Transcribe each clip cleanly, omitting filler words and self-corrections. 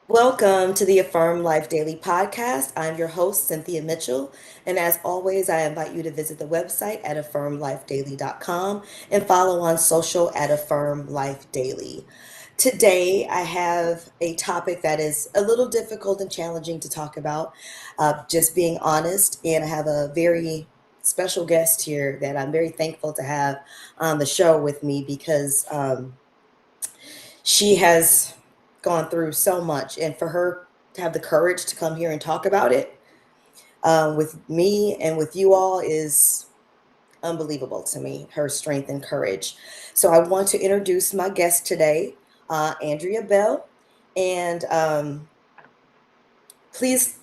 Welcome to the Affirm Life Daily Podcast. I'm your host, Cynthia Mitchell. And as always, I invite you to visit the website at affirmlifedaily.com and follow on social at Affirm Life Daily. Today, I have a topic that is a little difficult and challenging to talk about, just being honest. And I have a very special guest here that I'm very thankful to have on the show with me because she has gone through so much, and for her to have the courage to come here and talk about it with me and with you all is unbelievable to me, her strength and courage. So I want to introduce my guest today, Andrea Bell. And please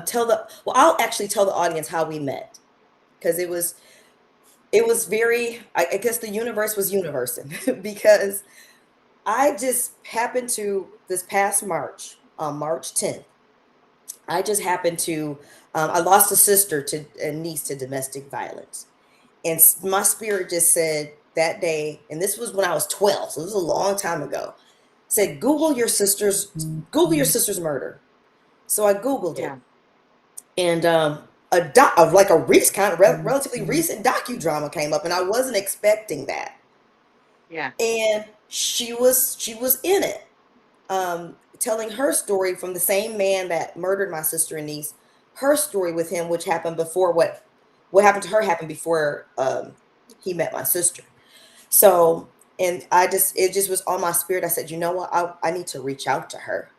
tell I'll actually tell the audience how we met, because it was very, I guess the universe was universing because I just happened to, this past March, on March 10th, I just happened to, I lost a sister to a niece to domestic violence. And my spirit just said that day, and this was when I was 12, so this was a long time ago, said, Google your sister's murder. So I Googled Yeah, it. And like a recent, kind of relatively recent docudrama came up, and I wasn't expecting that. yeah, And she was in it, telling her story from the same man that murdered my sister and niece. Her story with him, which happened before what happened to her happened before he met my sister. So, and it just was on my spirit. I said, you know what? I need to reach out to her.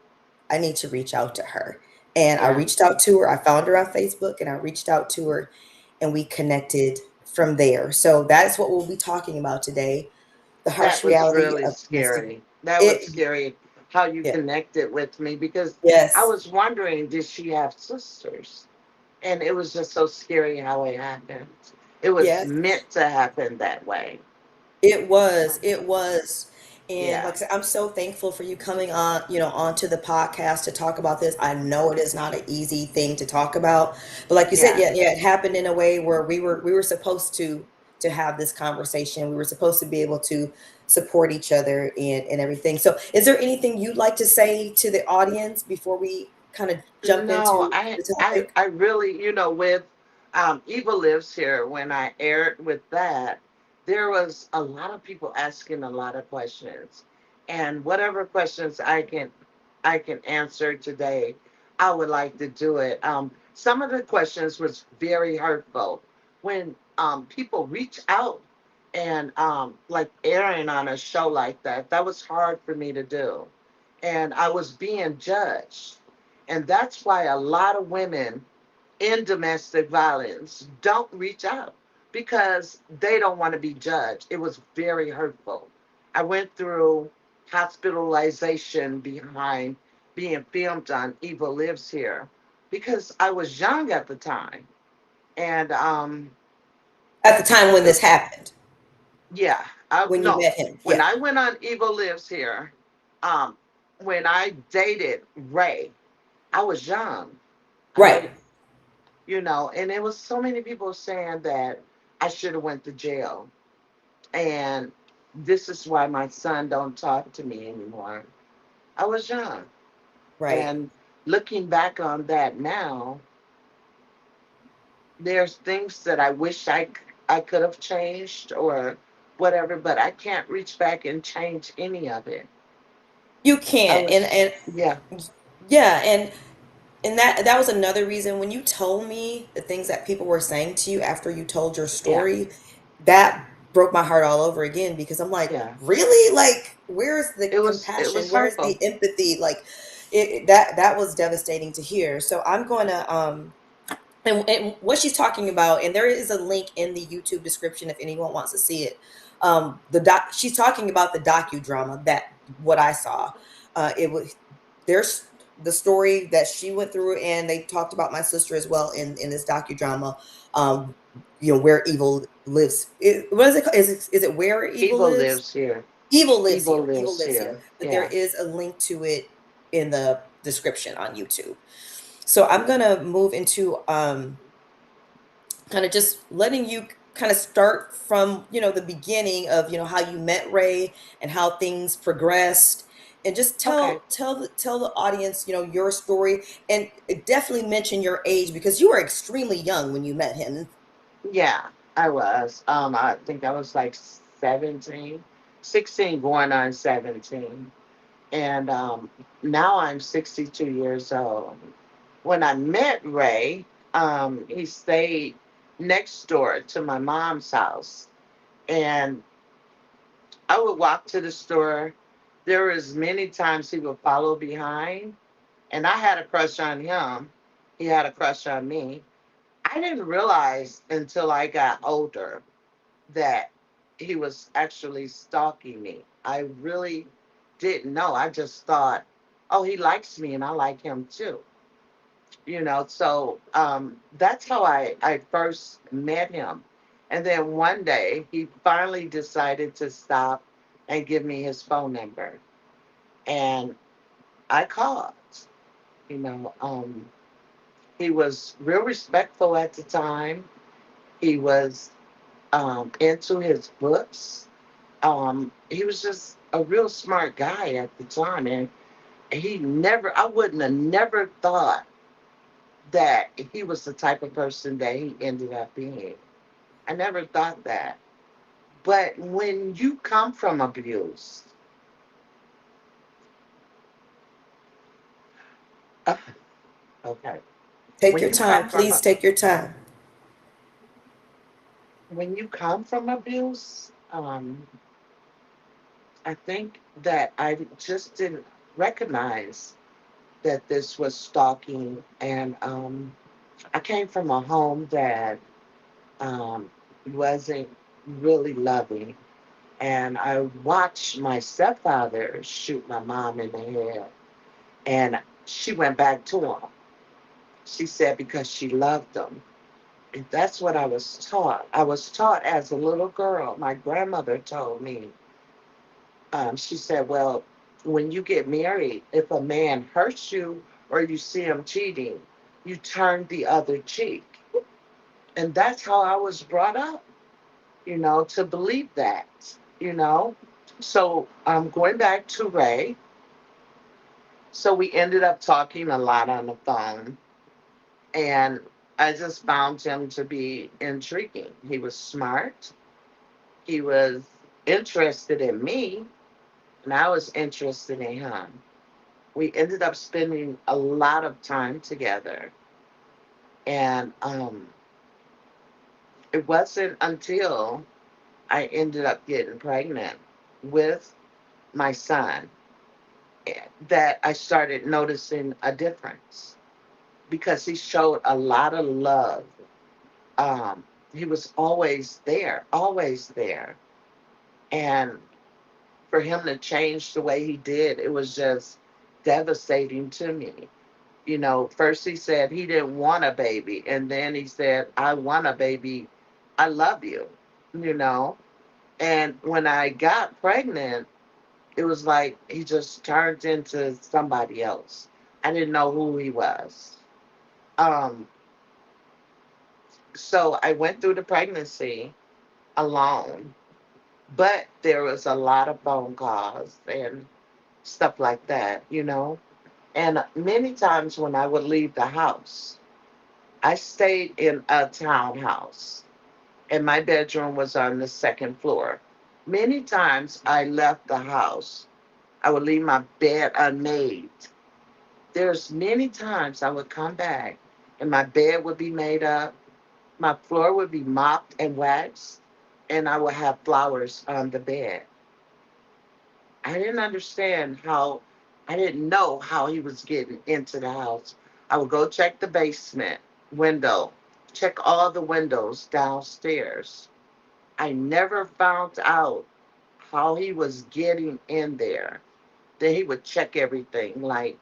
I need to reach out to her. And I yeah. reached out to her. I found her on Facebook and I reached out to her and we connected from there. So that's what we'll be talking about today. The That harsh was reality really of domestic. scary. That was It, scary how you yeah, connected with me because I yes, was wondering, did she have sisters? And it was just so scary how it happened. It was yes. meant to happen that way. It was, it was. And Yeah, like I said, I'm so thankful for you coming on, onto the podcast to talk about this. I know it is not an easy thing to talk about, but like you said, yeah. yeah, yeah, it happened in a way where we were supposed to have this conversation. We were supposed to be able to support each other and everything. So, is there anything you'd like to say to the audience before we kind of jump No, into I, the I, topic? I really, with Eva Lives Here, when I aired with that, there was a lot of people asking a lot of questions, and whatever questions I can answer today, I would like to do it. Some of the questions was very hurtful when people reach out and like airing on a show like that. That was hard for me to do, and I was being judged, and that's why a lot of women in domestic violence don't reach out because they don't want to be judged. It was very hurtful. I went through hospitalization behind being filmed on Eva Lives Here because I was young at the time. And At the time when this happened, yeah, I when you no, met him, when yeah, I went on Eva Lives Here, um, when I dated Ray, I was young. right. And there was so many people saying that I should have went to jail, and this is why my son don't talk to me anymore. I was young, Right. and looking back on that now, there's things that I wish I could have changed or whatever, but I can't reach back and change any of it. You I can't. And was, and yeah, yeah, and that was another reason when you told me the things that people were saying to you after you told your yeah, story, that broke my heart all over again because I'm like, yeah. really? Like, where's the It compassion? was Where's the hurtful. empathy? Like, that was devastating to hear. So I'm going to and what she's talking about, and there is a link in the YouTube description if anyone wants to see it. She's talking about the docudrama that what I saw. It was there's the story that she went through, and they talked about my sister as well in this docudrama. Um, where evil lives. What is it? Is it where evil Evil lives? lives here. Evil lives Evil here. Evil lives lives here. here. But there Yeah. is a link to it in the description on YouTube. So I'm gonna move into kind of just letting you kind of start from the beginning of how you met Ray and how things progressed And just Okay. tell the audience, your story, and definitely mention your age because you were extremely young when you met him. Yeah, I was. I think I was like 17, 16, going on 17. And now I'm 62 years old. When I met Ray, he stayed next door to my mom's house. And I would walk to the store. There was many times he would follow behind, and I had a crush on him. He had a crush on me. I didn't realize until I got older that he was actually stalking me. I really didn't know. I just thought, oh, he likes me and I like him too. So that's how I first met him. And then one day he finally decided to stop and give me his phone number. And I called, you know. He was real respectful at the time. He was into his books. He was just a real smart guy at the time, and I wouldn't have never thought that he was the type of person that he ended up being. I never thought that. But when you come from abuse, uh, okay, Take when your you time, come from please take your time. when you come from abuse, I think that I just didn't recognize that this was stalking, and I came from a home that um, wasn't really loving. And I watched my stepfather shoot my mom in the head. And she went back to him. She said because she loved him. And that's what I was taught. I was taught as a little girl. My grandmother told me, she said, well, when you get married, if a man hurts you or you see him cheating, you turn the other cheek. And that's how I was brought up, to believe that. So going back to Ray, so we ended up talking a lot on the phone, and I just found him to be intriguing. He was smart, he was interested in me, and I was interested in him. We ended up spending a lot of time together, and it wasn't until I ended up getting pregnant with my son that I started noticing a difference because he showed a lot of love. Um, he was always there, always there. And for him to change the way he did, it was just devastating to me. First he said he didn't want a baby, and then he said, I want a baby. I love you, you know. And when I got pregnant, it was like he just turned into somebody else. I didn't know who he was. Um, so I went through the pregnancy alone, but there was a lot of phone calls and stuff like that. And many times when I would leave the house, I stayed in a townhouse, and my bedroom was on the second floor. Many times I left the house, I would leave my bed unmade. There's many times I would come back and my bed would be made up, my floor would be mopped and waxed, and I would have flowers on the bed. I didn't understand how, I didn't know how he was getting into the house. I would go check the basement window, check all the windows downstairs. I never found out how he was getting in there. Then he would check everything, like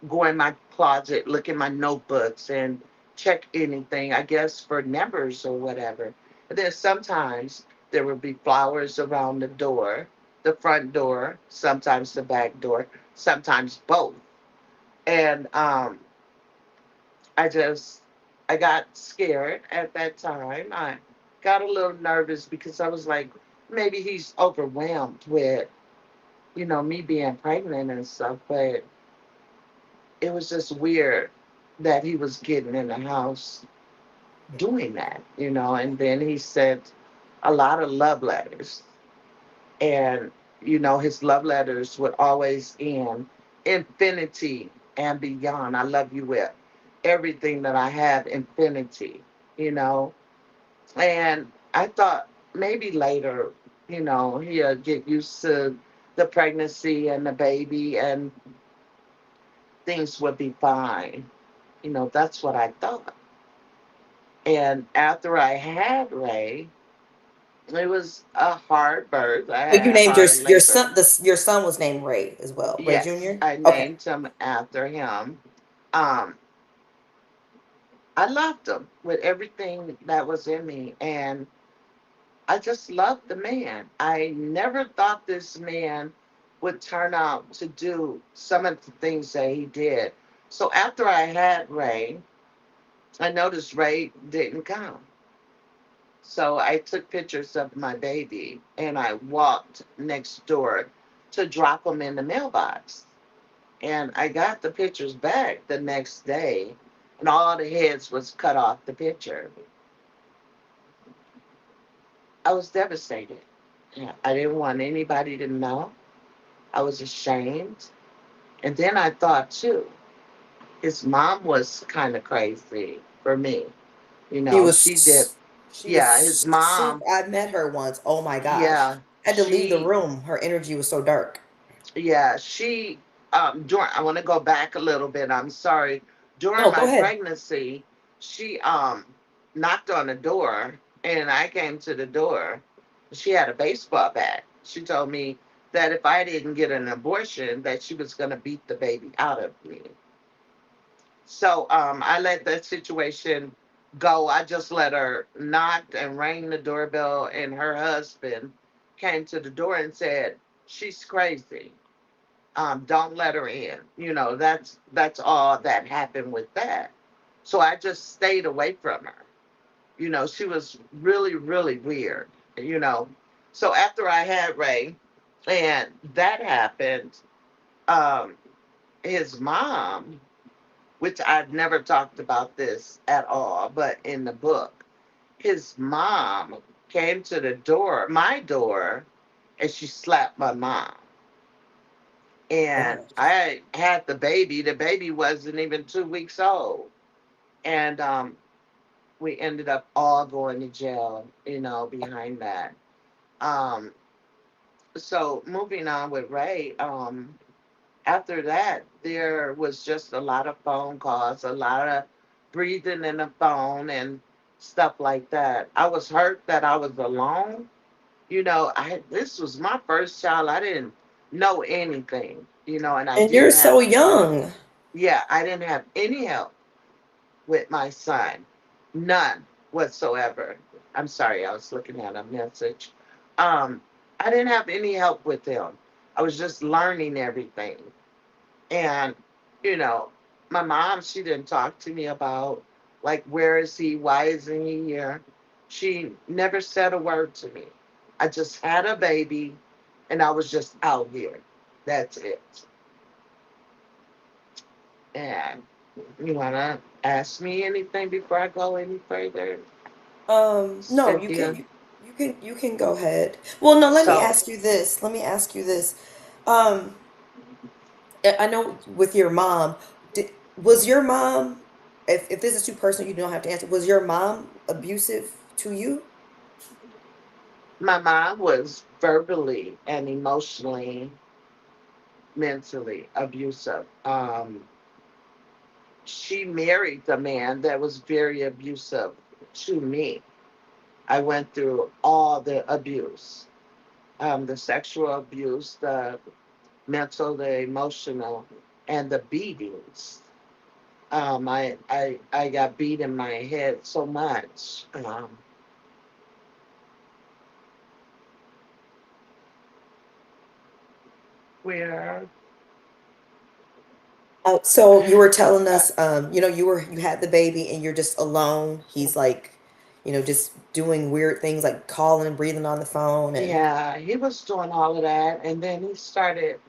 go in my closet, look in my notebooks, and check anything, I guess, for numbers or whatever. And then sometimes there would be flowers around the door, the front door, sometimes the back door, sometimes both. And I just, I got scared at that time. I got a little nervous because I was like, maybe he's overwhelmed with me being pregnant and stuff, but it was just weird that he was getting in the house doing that, and then he sent a lot of love letters. And, his love letters would always end infinity and beyond. I love you with everything that I have, infinity, you know. And I thought maybe later, he'll get used to the pregnancy and the baby and things would be fine. That's what I thought. And after I had Ray, it was a hard birth. I So you had named hard your labor. son, your son was named Ray as well, Ray Yes, Jr. I Okay. named him after him. Um, I loved him with everything that was in me, and I just loved the man. I never thought this man would turn out to do some of the things that he did. So after I had Ray, I noticed Ray didn't come. So I took pictures of my baby and I walked next door to drop them in the mailbox. And I got the pictures back the next day, and all the heads was cut off the picture. I was devastated. Yeah, I didn't want anybody to know. I was ashamed. And then I thought too, his mom was kind of crazy for me. She She did. was she was Yeah, his super. mom. I met her once. Oh my gosh. Yeah, I had to leave the she room. Her energy was so dark. Yeah, she during I want to go back a little bit. I'm sorry. During No, go my ahead. pregnancy, she knocked on the door and I came to the door. She had a baseball bat. She told me that if I didn't get an abortion that she was going to beat the baby out of me. So I let that situation go. I just let her knock and rang the doorbell and her husband came to the door and said, "She's crazy, don't let her in." That's all that happened with that. So I just stayed away from her. She was really, really weird. You know. So after I had Ray, and that happened, um, his mom, which I've never talked about this at all, but in the book, his mom came to the door, my door, and she slapped my mom. And Gosh. I had the baby. The baby wasn't even 2 weeks old. And we ended up all going to jail, behind that. Um, so moving on with Ray, after that, there was just a lot of phone calls, a lot of breathing in the phone and stuff like that. I was hurt that I was alone. This was my first child. I didn't know anything, and I And you're didn't have so young. yeah, I didn't have any help with my son. None whatsoever. I'm sorry, I was looking at a message. Um, I didn't have any help with him. I was just learning everything. And, you know, my mom, she didn't talk to me about, like, where is he? Why isn't he here? She never said a word to me. I just had a baby and I was just out here. That's it. And you want to ask me anything before I go any further, No, Cynthia? you can go ahead. Well, no, let me So, ask you this. Let me ask you this. Um, I know with your mom, was your mom, if this is too personal, you don't have to answer, was your mom abusive to you? my mom was verbally and emotionally, mentally abusive. She married a man that was very abusive to me. I went through all the abuse, the sexual abuse, the mental, the emotional, and the beatings. I got beat in my head so much. Where So you were uh, telling us, you had the baby and you're just alone. He's like, just doing weird things like calling and breathing on the phone and Yeah, he was doing all of that, and then he started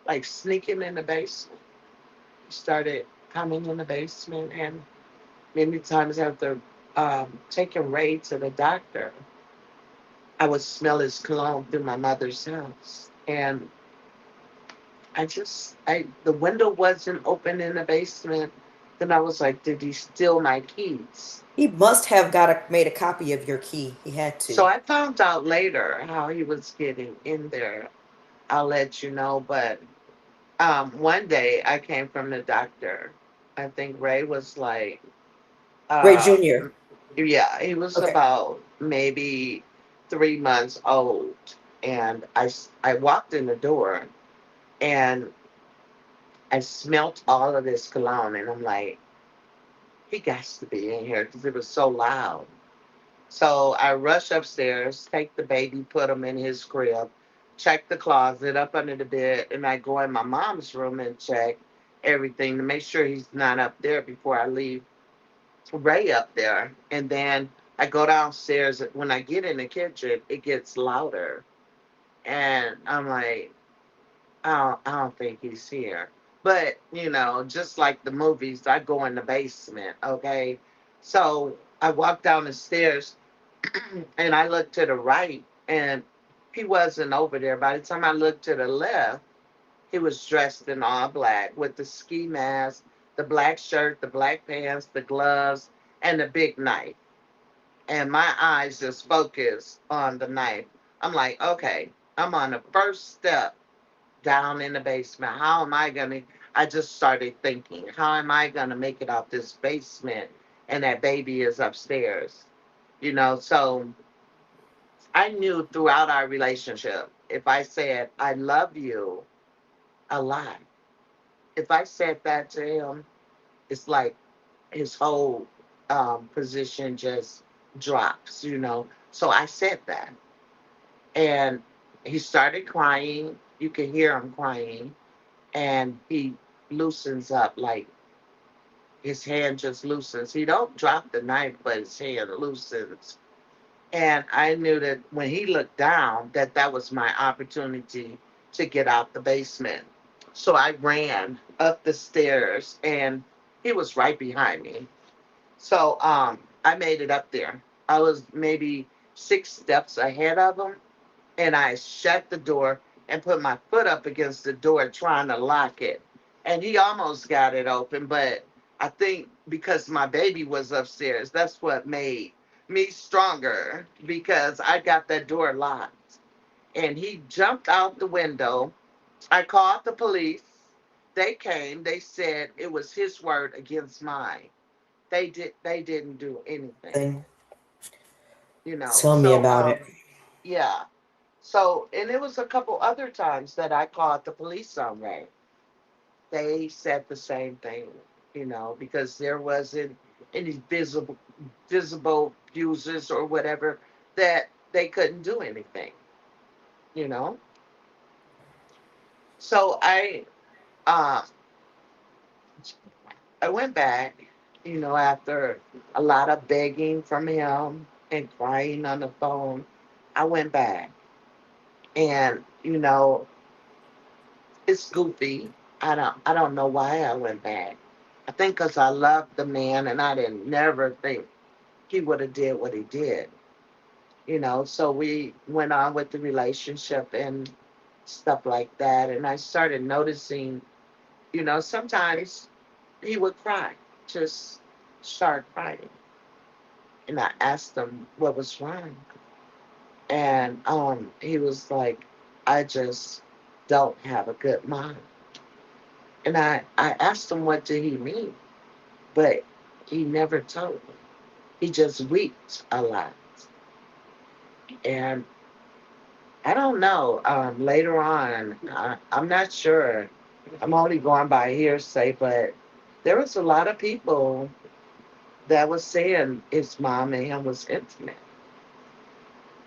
like sneaking in the basement. He started coming in the basement, and many times after taking Ray to the doctor, I would smell his cologne through my mother's house, and the window wasn't open in the basement. Then I was like, did he steal my keys? he must have made a copy of your key. He had So to. I found out later how he was getting in there. I'll let you know. But one day I came from the doctor. I think Ray was like, Ray uh, Jr. yeah, he was Okay. about maybe 3 months old. And I walked in the door and I smelt all of this cologne. And I'm like, he got to be in here because it was so loud. So I rush upstairs, take the baby, put him in his crib, check the closet up under the bed, and I go in my mom's room and check everything to make sure he's not up there before I leave Ray up there. And then I go downstairs. When I get in the kitchen, it gets louder. And I'm like, I don't think he's here. But, just like the movies, I go in the basement, okay? So I walk down the stairs and I looked to the right and he wasn't over there. By the time I looked to the left, he was dressed in all black with the ski mask, the black shirt, the black pants, the gloves, and the big knife. And my eyes just focused on the knife. I'm like, okay, I'm on the first step down in the basement. How am I going to? I just started thinking, how am I going to make it out this basement? And that baby is upstairs, So I knew throughout our relationship, if I said, I love you a lot, if I said that to him, it's like his whole position just drops. So I said that. And he started crying. You could hear him crying. And he loosens up, like his hand just loosens. He don't drop the knife, but his hand loosens. And I knew that when he looked down, that was my opportunity to get out the basement. So I ran up the stairs, and he was right behind me. So I made it up there. I was maybe 6 steps ahead of him, and I shut the door and put my foot up against the door trying to lock it. And he almost got it open, but I think because my baby was upstairs, that's what made me stronger because I got that door locked. And he jumped out the window. I called the police. They came. They said it was his word against mine. They didn't do anything, Thing. you know. Tell me So about it. yeah. So, and it was a couple other times that I called the police on Ray. They said the same thing, because there wasn't any visible fuses or whatever that they couldn't do anything, you know. So uh, I went back, after a lot of begging from him and crying on the phone. I went back, and it's goofy. I don't know why I went back. I think because I loved the man and I didn't never think he would have did what he did. So we went on with the relationship and stuff like that. And I started noticing, sometimes he would cry, just start crying. And I asked him what was wrong. And he was like, I just don't have a good mind. And I asked him what did he mean, but he never told me. He just wept a lot. And I don't know. Later on, I'm not sure. I'm only going by hearsay, but there was a lot of people that was saying his mom and him was intimate.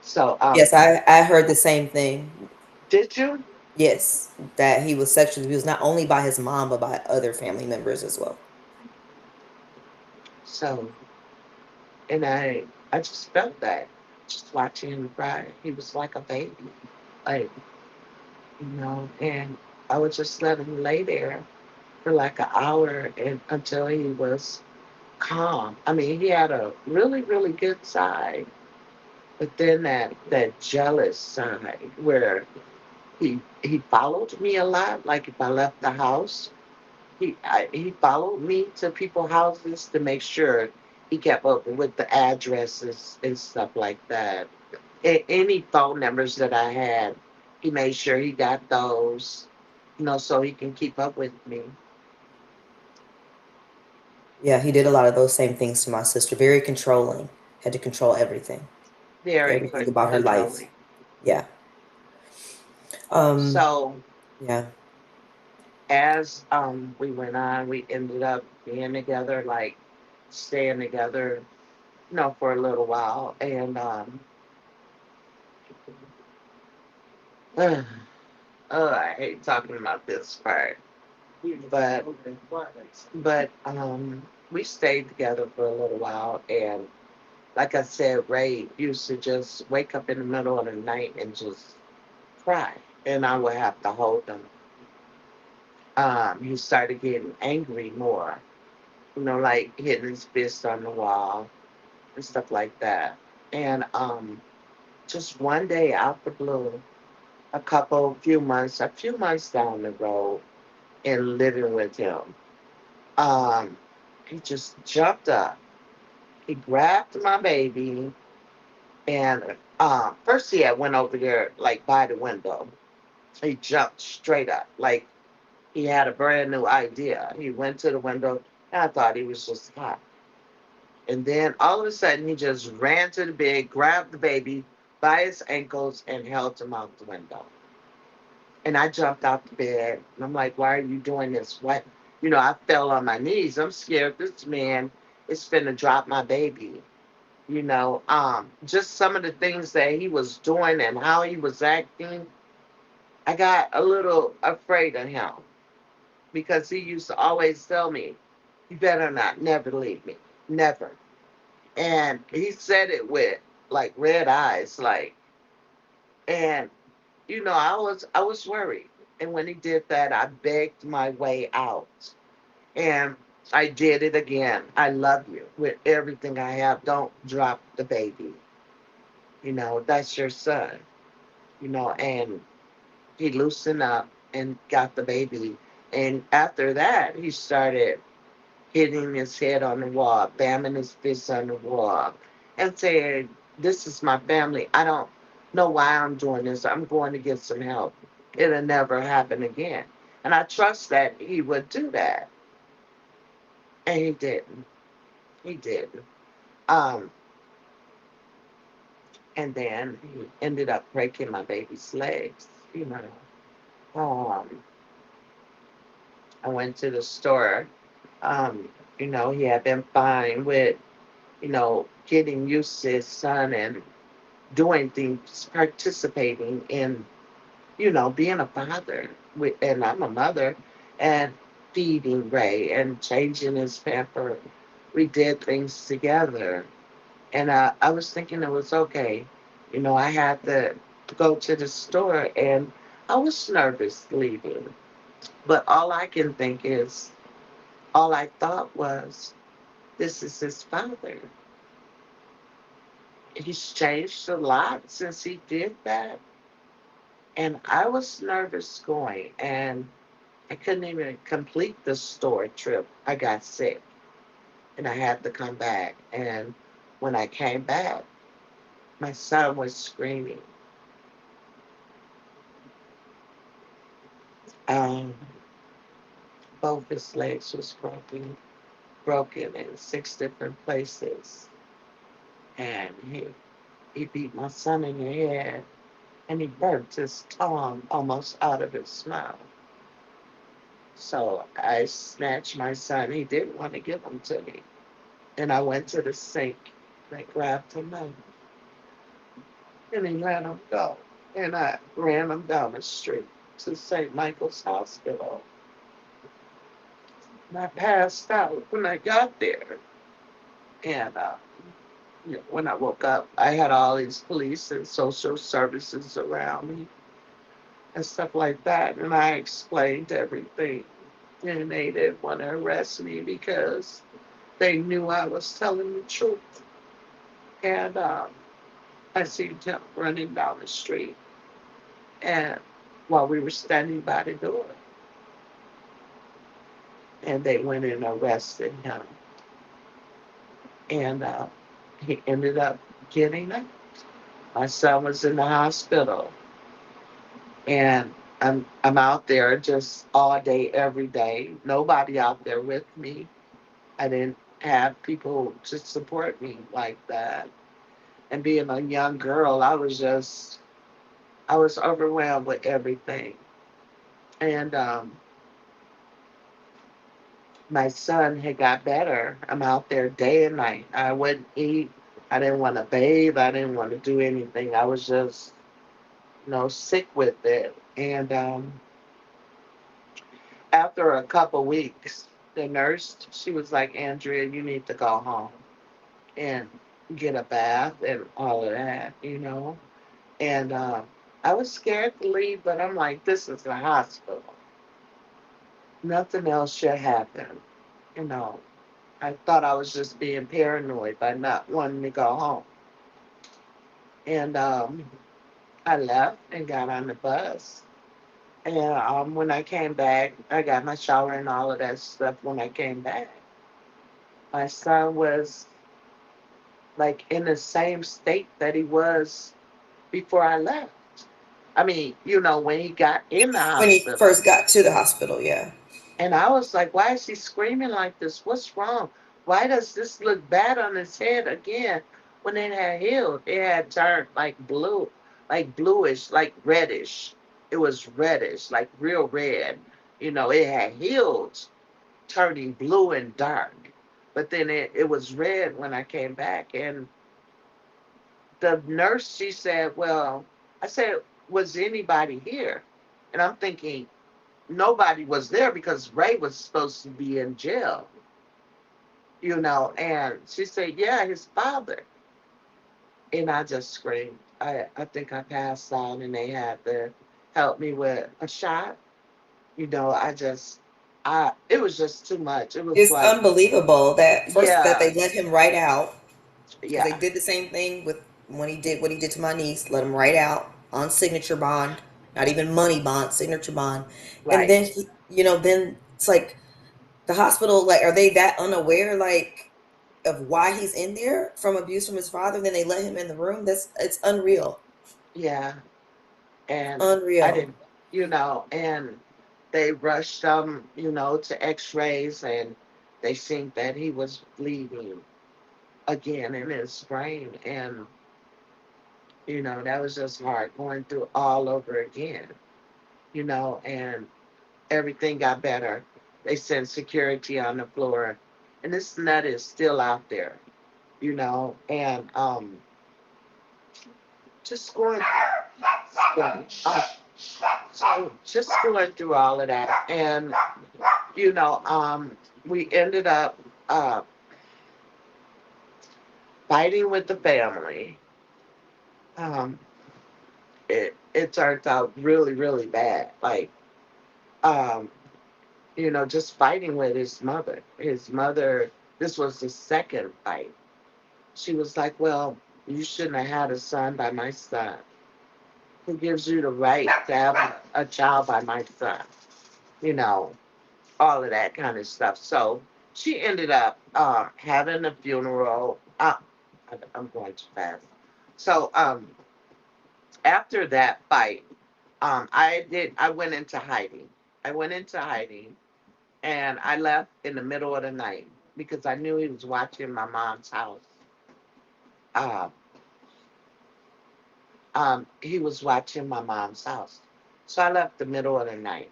So, Yes, I heard the same thing. did you? Yes, that he was sexually abused not only by his mom but by other family members as well. So, and I I just felt that. Just watching him cry. He was like a baby. Like, and I would just let him lay there for like an hour and until he was calm. I mean, he had a really, really good side, but then that jealous side where he followed me a lot. Like if I left the house, he followed me to people's houses to make sure he kept up with the addresses and stuff like that. Any phone numbers that I had, he made sure he got those, so he can keep up with me. Yeah, he did a lot of those same things to my sister. Very controlling. Had to control everything. Very Everything about her life. controlling. Yeah. Um, So yeah. as we went on, we ended up being together, like staying together, for a little while. And oh, I hate talking about this part, but we stayed together for a little while. And like I said, Ray used to just wake up in the middle of the night and just cry, and I would have to hold him. He started getting angry more, like hitting his fist on the wall and stuff like that. And just one day out the blue, a few months down the road, and living with him, um, he just jumped up. He grabbed my baby, and first he had went over there like by the window. He jumped straight up, like he had a brand new idea. He went to the window, and I thought he was just hot. And then all of a sudden, he just ran to the bed, grabbed the baby by his ankles, and held him out the window. And I jumped out the bed, and I'm like, "Why are you doing this? What?" I fell on my knees. I'm scared this man is finna drop my baby. Just some of the things that he was doing and how he was acting, I got a little afraid of him because he used to always tell me, "You better not never leave me. Never." And he said it with like red eyes, like, and I was worried. And when he did that, I begged my way out. And I did it again. I love you with everything I have. Don't drop the baby. That's your son. And he loosened up and got the baby. And after that, he started hitting his head on the wall, bamming his fist on the wall, and saying, "This is my family. I don't know why I'm doing this. I'm going to get some help. It'll never happen again." And I trust that he would do that. And he didn't. He didn't. Um, and then he ended up breaking my baby's legs. Um, I went to the store. Um, he had been fine with, getting used to his son and doing things, participating in, being a father. And I'm a mother, and feeding Ray and changing his pamper. We did things together. And I was thinking it was okay. I had to go to the store, and I was nervous leaving. But all I thought was, this is his father. He's changed a lot since he did that. And I was nervous going, and I couldn't even complete the store trip. I got sick, and I had to come back. And when I came back, my son was screaming. Um, both his legs was broken in 6 different places. And he beat my son in the head, and he burnt his tongue almost out of his mouth. So I snatched my son. He didn't want to give him to me. And I went to the sink and I grabbed him up and he let him go. And I ran him down the street to St. Michael's Hospital. And I passed out when I got there. And when I woke up, I had all these police and social services around me and stuff like that. And I explained everything. And they didn't want to arrest me because they knew I was telling the truth. And I seen him running down the street. And while we were standing by the door, and they went and arrested him. And he ended up getting out. My son was in the hospital, and I'm out there just all day, every day. Nobody out there with me. I didn't have people to support me like that. And being a young girl, I was overwhelmed with everything. And my son had got better. I'm out there day and night. I wouldn't eat. I didn't want to bathe. I didn't want to do anything. I was just, sick with it. And after a couple weeks, the nurse, she was like, Andrea, you need to go home and get a bath and all of that. And I was scared to leave, but I'm like, this is a hospital. Nothing else should happen. You know, I thought I was just being paranoid by not wanting to go home. And I left and got on the bus. And when I came back, I got my shower and all of that stuff. When I came back, my son was like in the same state that he was before I left. I mean, when he got in the When he hospital. first got to the hospital, yeah. And I was like, why is he screaming like this? What's wrong? Why does this look bad on his head again when it had healed? It had turned like blue, like bluish, like reddish. It was reddish, like real red. It had healed, turning blue and dark. But then it was red when I came back. And the nurse, she said, well, I said, was anybody here? And I'm thinking, nobody was there because Ray was supposed to be in jail. And she said, yeah, his father. And I just screamed. I think I passed out and they had to help me with a shot. It was just too much. It was It's like, unbelievable that first that yeah, they let him write out, because they yeah, did the same thing with when he did what he did to my niece. Let him write out on signature bond, not even money bond, signature bond, and right. then then it's like the hospital, like, are they that unaware, like, of why he's in there from abuse from his father? Then they let him in the room. It's unreal, Yeah. And I unreal. didn't, and they rushed him, to x-rays and they seen that he was bleeding again in his brain. And that was just hard going through all over again, and everything got better. They sent security on the floor, and this nut is still out there, and just uh, just going through all of that. And, you know, um, we ended up uh, fighting with the family. Um, it turned out really, really bad. Like, um, just fighting with his mother. His mother, this was the second fight. She was like, well, you shouldn't have had a son by my son. Who gives you the right to have a child by my son? You know, all of that kind of stuff. So she ended up having a funeral. I'm going too fast. So after that fight, I went into hiding. I went into hiding and I left in the middle of the night because I knew he was watching my mom's house. Uh, he was watching my mom's house. So I left the middle of the night.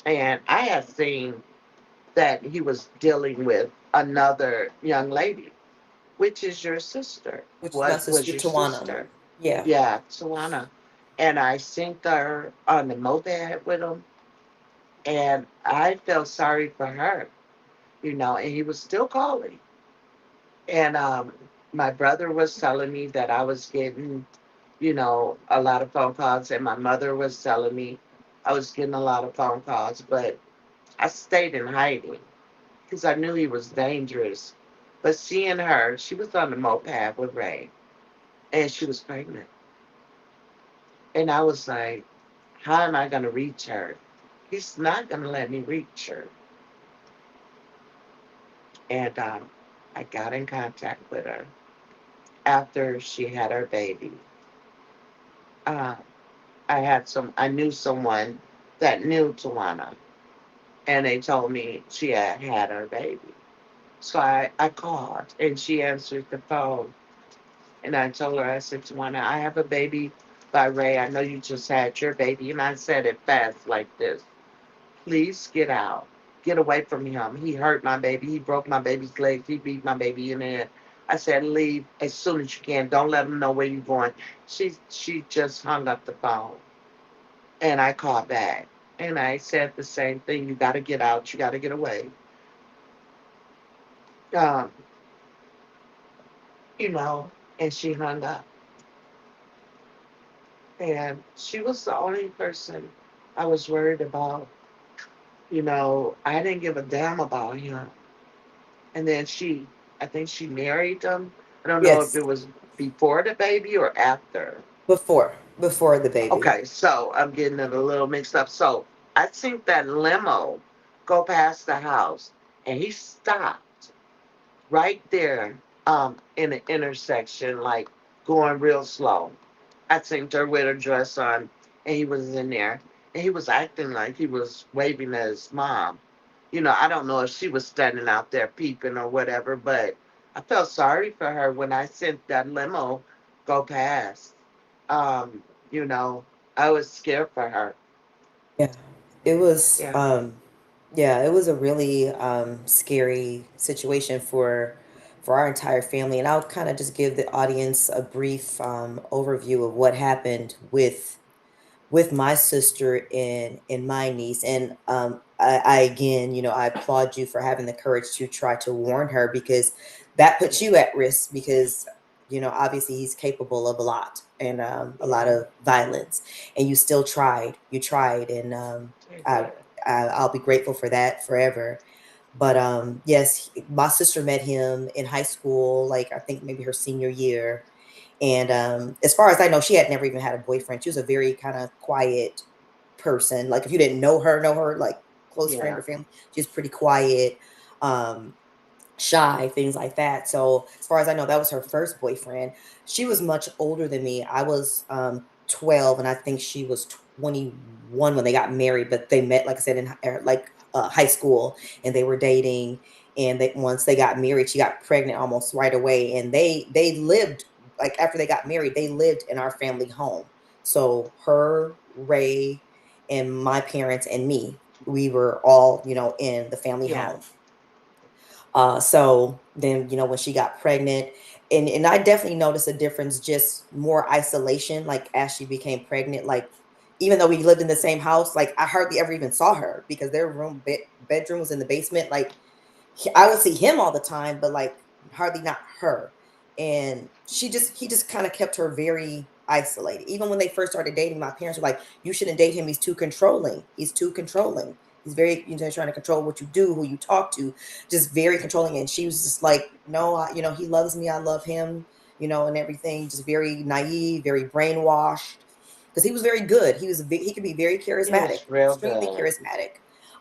And I had seen that he was dealing with another young lady, which is your sister. Which is my What was sister your Tawana. sister? Yeah. Yeah, Tawana. And I seen her on the moped with him, and I felt sorry for her, and he was still calling. And My brother was telling me that I was getting, a lot of phone calls, and my mother was telling me I was getting a lot of phone calls, but I stayed in hiding because I knew he was dangerous. But seeing her, she was on the moped with Ray, and she was pregnant. And I was like, how am I going to reach her? He's not going to let me reach her. And I got in contact with her after she had her baby. Uh, I knew someone that knew Tawana, and they told me she had had her baby. So I called, and she answered the phone. And I told her, I said, Tawana, I have a baby by Ray. I know you just had your baby. And I said it fast like this. Please get out. Get away from him. He hurt my baby. He broke my baby's legs. He beat my baby in the head. I said, leave as soon as you can. Don't let him know where you're going. She just hung up the phone. And I called back. And I said the same thing. You got to get out. You got to get away. Um, you know, and she hung up. And she was the only person I was worried about. I didn't give a damn about him. And then I think she married him. I don't know if Yes, it was before the baby or after. before the baby. Okay, so I'm getting it a little mixed up. So I seen that limo go past the house, and he stopped right there in the intersection, like going real slow. I seen her with her dress on, and he was in there, and he was acting like he was waving at his mom. I don't know if she was standing out there peeping or whatever, but I felt sorry for her when I sent that limo go past. Um, you know, I was scared for her. Yeah. It was Yeah, yeah, it was a really scary situation for our entire family, and I'll kind of just give the audience a brief overview of what happened with my sister and my niece. And I again, I applaud you for having the courage to try to warn her, because that puts yeah, you at risk, because obviously he's capable of a lot, and a lot yeah. of violence, and you still tried, and I I, did. I'll be grateful for that forever. But yes, my sister met him in high school, like I think maybe her senior year. And as far as I know, she had never even had a boyfriend. She was a very kind of quiet person. Like if you didn't know her like close friend Yeah, or family, she's pretty quiet, um, shy, things like that. So as far as I know, that was her first boyfriend. She was much older than me. I was 12, and I think she was 21 when they got married. But they met, like I said, in like high school, and they were dating. And once they got married, she got pregnant almost right away. And they lived, like after they got married, they lived in our family home. So her, Ray, and my parents and me, we were all in the family yeah, home. So then, when she got pregnant, and I definitely noticed a difference, just more isolation, like as she became pregnant, like even though we lived in the same house, like I hardly ever even saw her, because their bedroom was in the basement. Like I would see him all the time, but like hardly not her. And he just kind of kept her very isolated. Even when they first started dating, my parents were like, "You shouldn't date him. He's too controlling. He's too controlling. He's very, trying to control what you do, who you talk to, just very controlling." And she was just like, "No, he loves me. I love him, and everything." Just very naive, very brainwashed. Because he was very good. He could be very it charismatic, was real extremely good.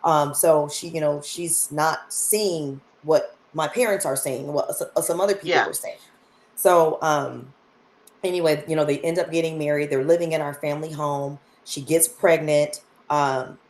charismatic. So she's not seeing what my parents are saying, what some other people Yeah, were saying. So anyway, they end up getting married. They're living in our family home. She gets pregnant.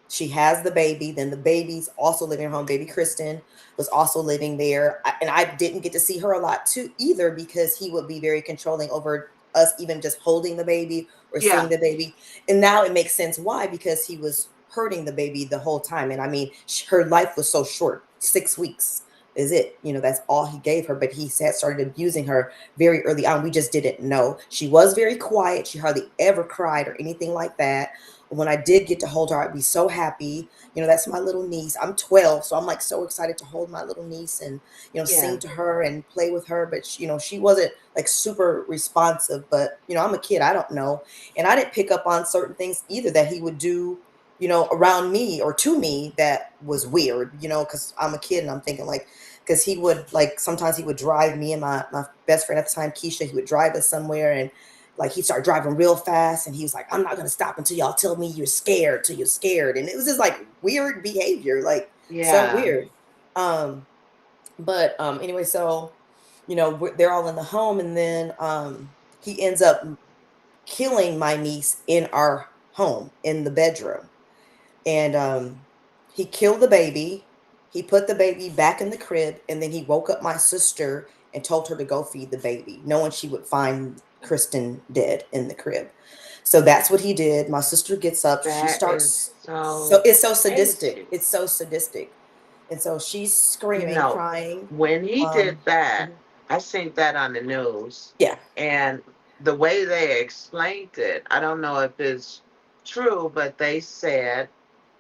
She has the baby. Then the baby's also living at home. Baby Kristen was also living there. And I didn't get to see her a lot too either, because he would be very controlling over us even just holding the baby or yeah, seeing the baby. And now it makes sense why, because he was hurting the baby the whole time. And I mean, her life was so short, 6 weeks is it. That's all he gave her. But he had started abusing her very early on. We just didn't know. She was very quiet. She hardly ever cried or anything like that. when I did get to hold her, I'd be so happy. That's my little niece. I'm 12, so I'm like so excited to hold my little niece and, Yeah. sing to her and play with her. But she wasn't like super responsive. But I'm a kid, I don't know, and I didn't pick up on certain things either that he would do, around me or to me that was weird. Because I'm a kid and I'm thinking like, because he would like sometimes he would drive me and my best friend at the time, Keisha. He would drive us somewhere and like he'd start driving real fast and he was like, I'm not gonna stop until y'all tell me you're scared till you're scared. And it was just like weird behavior, like so Yeah. weird. Um, but anyway, so they're all in the home, and then he ends up killing my niece in our home in the bedroom. And he killed the baby. He put the baby back in the crib, and then he woke up my sister and told her to go feed the baby, knowing she would find Kristen dead in the crib. So that's what he did. My sister gets up. She That is starts. So so it's so sadistic. crazy. It's so sadistic, and so she's You screaming, know, crying. when he did that, Mhm. I seen that on the news, Yeah, and the way they explained it, I don't know if it's true, but they said,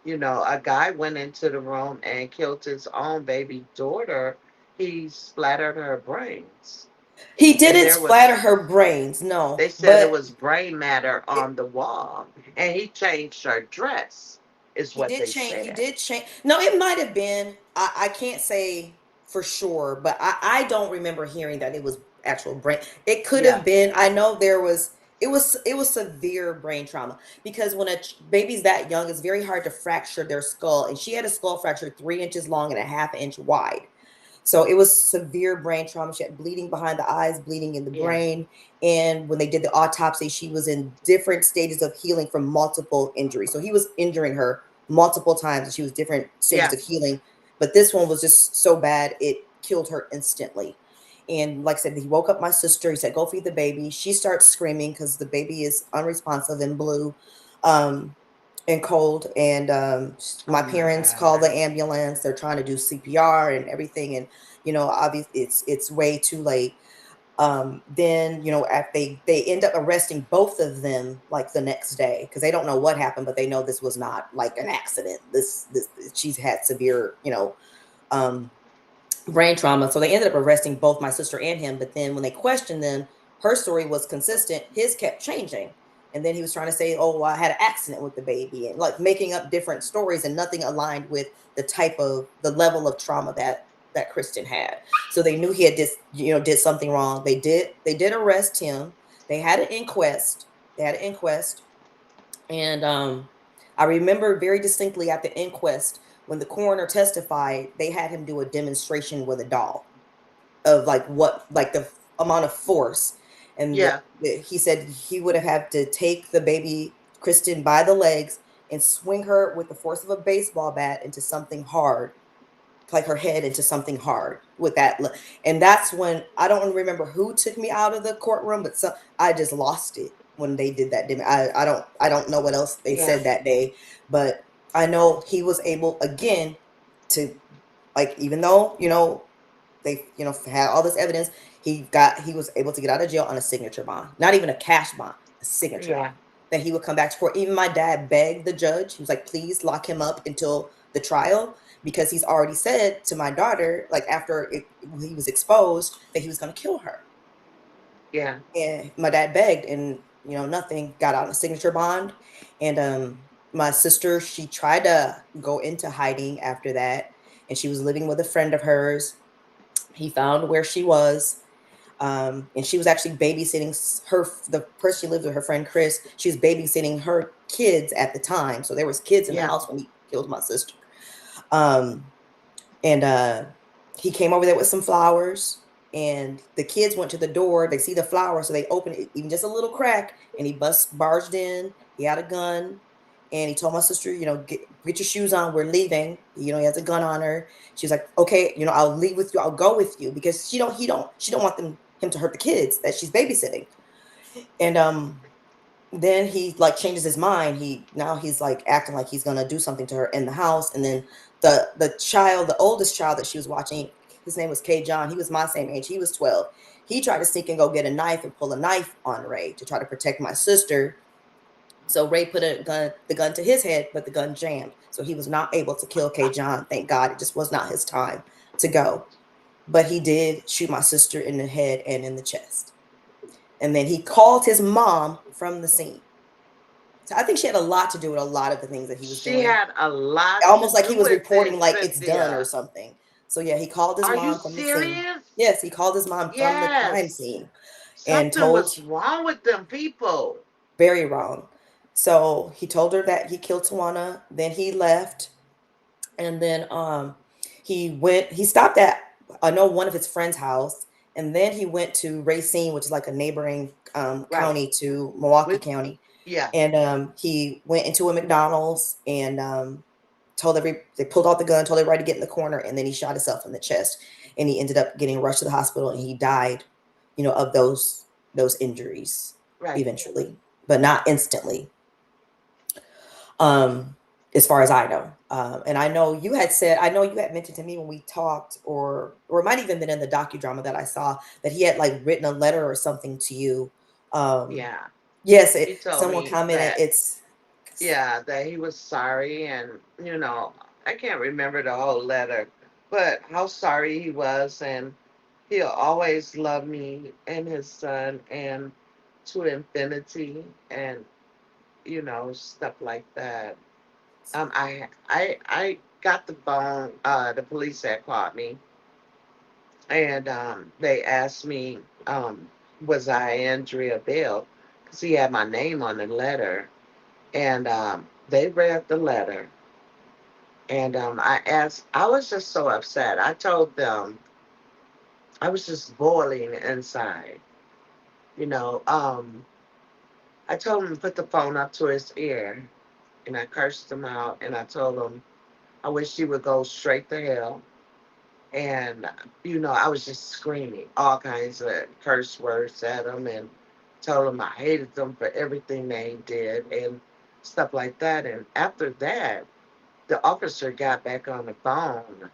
a guy went into the room and killed his own baby daughter. He splattered her brains. he And didn't there was, splatter her brains, no, they said it but was brain matter on the wall. And he changed her dress, is he what did they change. He said. did change. No, it might have been. I can't say for sure, but I don't remember hearing that it was actual brain. It could Yeah, have been. I know there was. It was severe brain trauma because when a baby's that young, it's very hard to fracture their skull, and she had a skull fracture 3 inches long and a half inch wide. So it was severe brain trauma. She had bleeding behind the eyes, bleeding in the yeah, brain. And when they did the autopsy, she was in different stages of healing from multiple injuries. So he was injuring her multiple times and she was different stages yeah, of healing. But this one was just so bad, it killed her instantly. And like I said, he woke up my sister. He said, go feed the baby. She starts screaming because the baby is unresponsive and blue. Um, and cold, and oh my my parents call God. the ambulance. They're trying to do CPR and everything, and obviously it's way too late. Then after they end up arresting both of them like the next day because they don't know what happened, but they know this was not like an accident. This she's had severe um brain trauma. So they ended up arresting both my sister and him. But then when they questioned them, her story was consistent. His kept changing. And then he was trying to say, oh, well, I had an accident with the baby, and like making up different stories, and nothing aligned with the level of trauma that Kristen had. So they knew he had did something wrong. They did arrest him. They had an inquest. They had an inquest. And I remember very distinctly at the inquest when the coroner testified, they had him do a demonstration with a doll of like what like the amount of force. And Yeah, he said he would have had to take the baby Kristen by the legs and swing her with the force of a baseball bat into something hard, like her head into something hard with that. And that's when I don't remember who took me out of the courtroom, but I just lost it when they did that. I don't know what else they yeah, said that day, but I know he was able again to, like, even though they had all this evidence, he was able to get out of jail on a signature bond, not even a cash bond, a signature yeah, bond. That he would come back to court. Even my dad begged the judge. He was like, please lock him up until the trial, because he's already said to my daughter, like after he was exposed, that he was going to kill her. yeah, And my dad begged, and nothing, got out a signature bond. And my sister, she tried to go into hiding after that, and she was living with a friend of hers. He found where she was, and she was actually babysitting the person she lived with, her friend Chris. She was babysitting her kids at the time, so there was kids in the yeah, house when he killed my sister. Um, and he came over there with some flowers, and the kids went to the door. They see the flower, so they open it even just a little crack, and he barged in. He had a gun, and he told my sister, get your shoes on, we're leaving. He has a gun on her. She's like, okay, I'll leave with you, I'll go with you, because she don't want him to hurt the kids that she's babysitting. And then he like changes his mind. He's like acting like he's gonna do something to her in the house. And then the oldest child that she was watching, his name was K John. He was my same age. He was 12. He tried to sneak and go get a knife and pull a knife on Ray to try to protect my sister. So Ray put the gun to his head, but the gun jammed. So he was not able to kill K. John. Thank God. It just was not his time to go. But he did shoot my sister in the head and in the chest. And then he called his mom from the scene. So I think she had a lot to do with a lot of the things that he was She doing. had a lot to Almost like he do was with reporting it, like it's done or Cynthia. something. So yeah, he called his Are you mom from the scene. serious? Yes, he called his mom from the crime Yes. scene and Something told was wrong with them people. very wrong. So he told her that he killed Tawana. Then he left, and then he stopped at I know one of his friend's house, and then he went to Racine, which is like a neighboring Right. county to Milwaukee With County, yeah. and he went into a McDonald's and they pulled out the gun, told everybody to get in the corner, and then he shot himself in the chest, and he ended up getting rushed to the hospital, and he died, of those injuries Right. eventually, but not instantly. Um, as far as I know, and I know you had mentioned to me when we talked, or it might even been in the docudrama that I saw that he had like written a letter or something to you. Um, Yeah. yes, He told someone me commented that, yeah, that he was sorry, and I can't remember the whole letter, but how sorry he was, and he'll always love me and his son and to infinity, and stuff like that. I got the phone. The police had called me, and they asked me, was I Andrea Bell? Because he had my name on the letter, and they read the letter, and I was just so upset. I told them I was just boiling inside. You know, um, I told him to put the phone up to his ear, and I cursed him out, and I told him I wish he would go straight to hell. And, I was just screaming all kinds of curse words at him and told him I hated them for everything they did and stuff like that. And after that, the officer got back on the phone.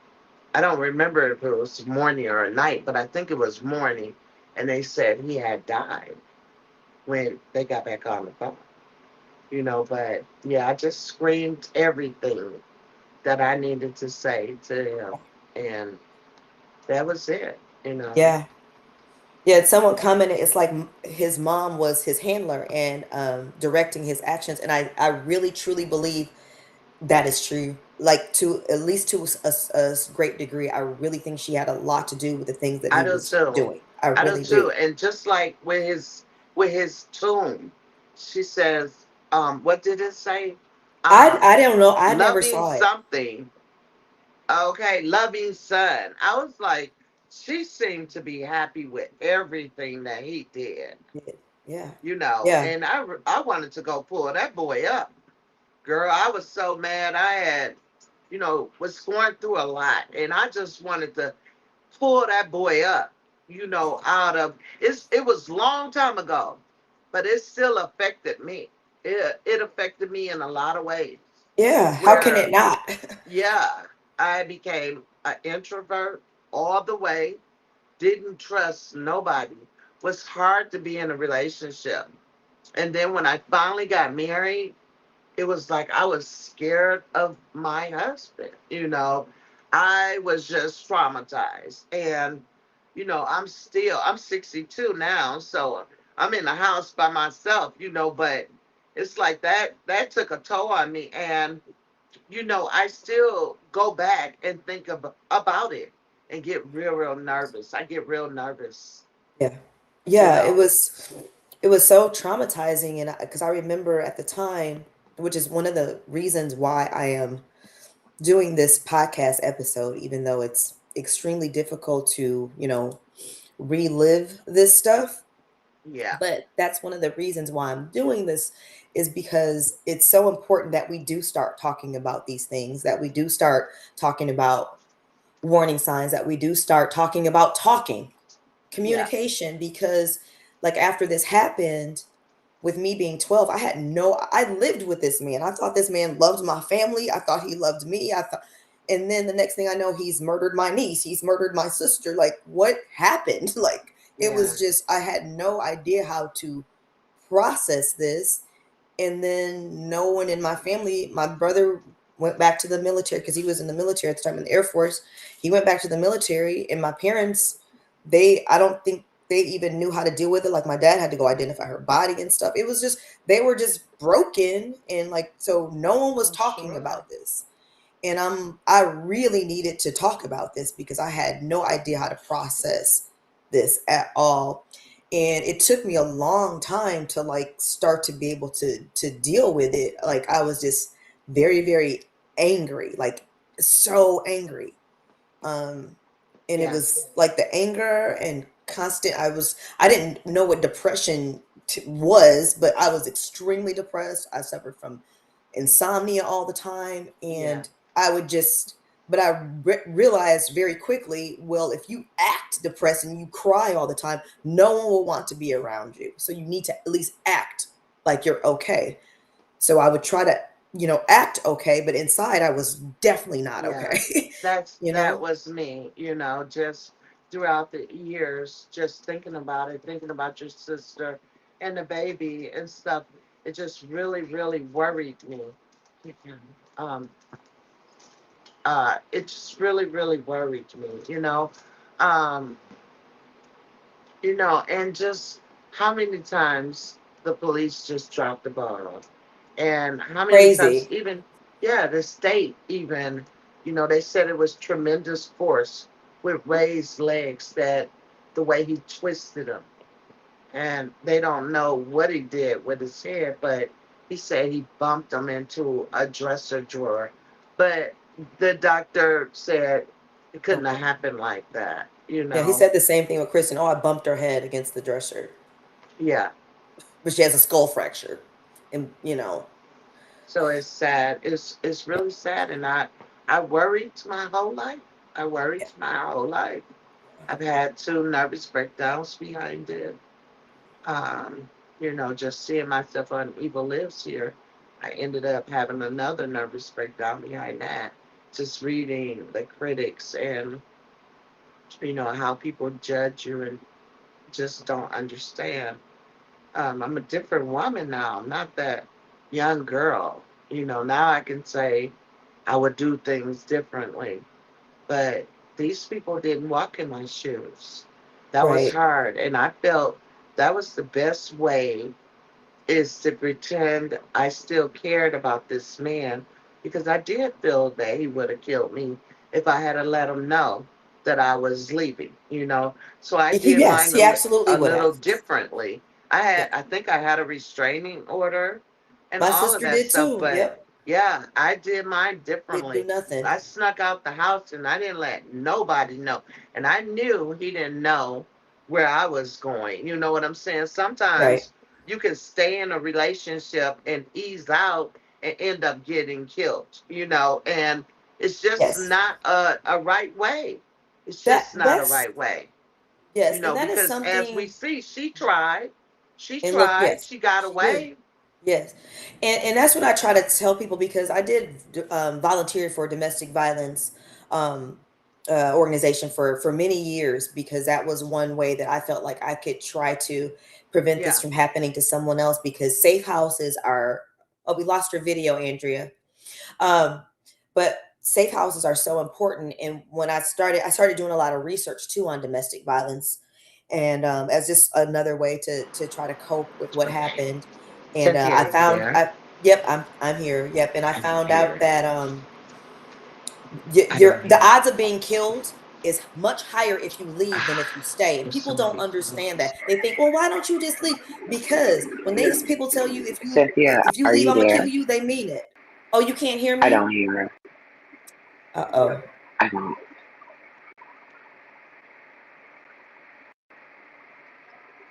I don't remember if it was morning or night, but I think it was morning. And they said he had died when they got back on the phone. But yeah, I just screamed everything that I needed to say to him. And that was it. yeah, yeah. Someone commented it's like his mom was his handler and directing his actions, and I really truly believe that is true. Like to at least to a great degree, I really think she had a lot to do with the things that I he do was too. doing. I I do really too. do. And just like with his tune, she says, what did it say? I don't know. I never Loving saw it. something. Okay, loving son. I was like, she seemed to be happy with everything that he did. Yeah, yeah, yeah, And I wanted to go pull that boy up. Girl, I was so mad. I had, was going through a lot, and I just wanted to pull that boy up, out of it was long time ago, but it still affected me. It affected me in a lot of ways. yeah. How can Where it not? yeah, I became an introvert all the way, didn't trust nobody. Was hard to be in a relationship. And then when I finally got married, it was like I was scared of my husband. I was just traumatized. And, I'm 62 now. So I'm in the house by myself, but it's like that took a toll on me. And, I still go back and think about it and get real, real nervous. I get real nervous, Yeah, you yeah. know. It was so traumatizing, and because I remember at the time, which is one of the reasons why I am doing this podcast episode, even though it's extremely difficult to relive this stuff. Yeah. But that's one of the reasons why I'm doing this is because it's so important that we do start talking about these things, that we do start talking about warning signs, that we do start talking Yeah. communication, because like after this happened with me being 12, I lived with this man. I thought this man loved my family. I thought he loved me. And then the next thing I know, he's murdered my niece. He's murdered my sister. Like, what happened? Like, it Yeah. was just, I had no idea how to process this. and then no one in my family, my brother went back to the military because he was in the military at the time in the Air Force. He went back to the military, and my parents, I don't think they even knew how to deal with it. Like my dad had to go identify her body and stuff. It was just, they were just broken. And like, so no one was I'm talking sure. about this. And I really needed to talk about this because I had no idea how to process this at all. And it took me a long time to like start to be able to deal with it. Like I was just very, very angry, like so angry. um and it Yeah, was like the anger and constant, I didn't know what depression was, but I was extremely depressed. I suffered from insomnia all the time, yeah, and I would just, but I realized very quickly, well, if you act depressed and you cry all the time, no one will want to be around you, so you need to at least act like you're okay. So I would try to, act okay, but inside I was definitely not yeah. okay. you That know was me, just throughout the years, just thinking about it, thinking about your sister and the baby and stuff. It just really, really worried me. Um, it just really, really worried me. Um, and just how many times the police just dropped the ball, and how many times Crazy. even, yeah, the state even, they said it was tremendous force with raised legs, that the way he twisted them, and they don't know what he did with his head, but he said he bumped him into a dresser drawer, but the doctor said it couldn't have Okay. happened like that, Yeah, he said the same thing with Kristen. Oh, I bumped her head against the dresser, yeah. but she has a skull fracture, and So it's sad. It's really sad, and I worried my whole life. I worried yeah, my whole life. yeah. I've had two nervous breakdowns behind it. Um, just seeing myself on Evil Lives here, I ended up having another nervous breakdown behind that. Just reading the critics, and how people judge you and just don't understand. I'm a different woman now. I'm not that young girl. Now I can say I would do things differently. But these people didn't walk in my shoes. That was Right. hard. And I felt that was the best way, is to pretend I still cared about this man, because I did feel that he would have killed me if I had let him know that I was leaving. So I did Yes, mine he absolutely a would little have. differently. Yeah, I think I had a restraining order and my all of sister that did stuff, too. but Yep, yeah, I did mine didn't do differently. nothing. I snuck out the house and I didn't let nobody know. And I knew he didn't know where I was going. You know what I'm saying? Right. Sometimes you can stay in a relationship and ease out and end up getting killed, and it's just Yes. not a right way. It's just not a That's right way, yes, and that is because as we something. see, she And look, tried, yes, she got she did. away. Yes, and that's what I try to tell people because I did volunteer for a domestic violence um, organization for many years because that was one way that I felt like I could try to prevent this Yeah, from happening to someone else because safe houses are. Oh, we lost your video, Andrea. Um, but safe houses are so important. And when I started doing a lot of research too on domestic violence, and as just another way to try to cope with what happened. And Cynthia I is found, there. yep, I'm here. Yep, and I I don't found hear out it. that I don't the hear odds of being killed is much higher if you leave than if you stay. And There's people so don't many understand that. They think, well, why don't you just leave? Because when people tell you Cynthia, if you are leave, you I'm gonna there? kill you, they mean it. Oh, you can't hear I me? don't hear her. Uh-oh. I don't.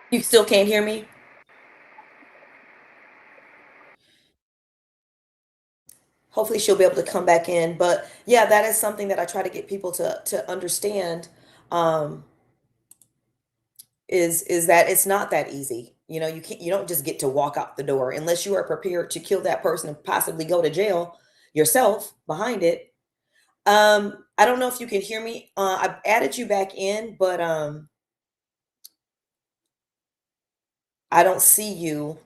You still can't hear me? Hopefully she'll be able to come back in. But yeah, that is something that I try to get people to understand. Um, is that it's not that easy. You don't just get to walk out the door unless you are prepared to kill that person and possibly go to jail yourself behind it. I don't know if you can hear me. I've added you back in, but I don't see you.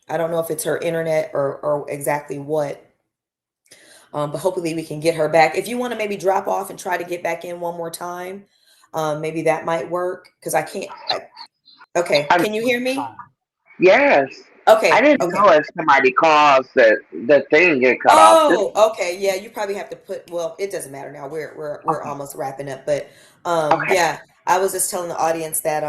I don't know if it's her internet or exactly what, but hopefully we can get her back. If you want to maybe drop off and try to get back in one more time, maybe that might work because I can't. Okay, I'm can you hear me? Yes. I Okay, didn't know okay. if somebody calls that the thing get cut off. This Oh, okay. Yeah, you probably have to put, well, it doesn't matter now. We're okay. almost wrapping up, but Okay. yeah, I was just telling the audience that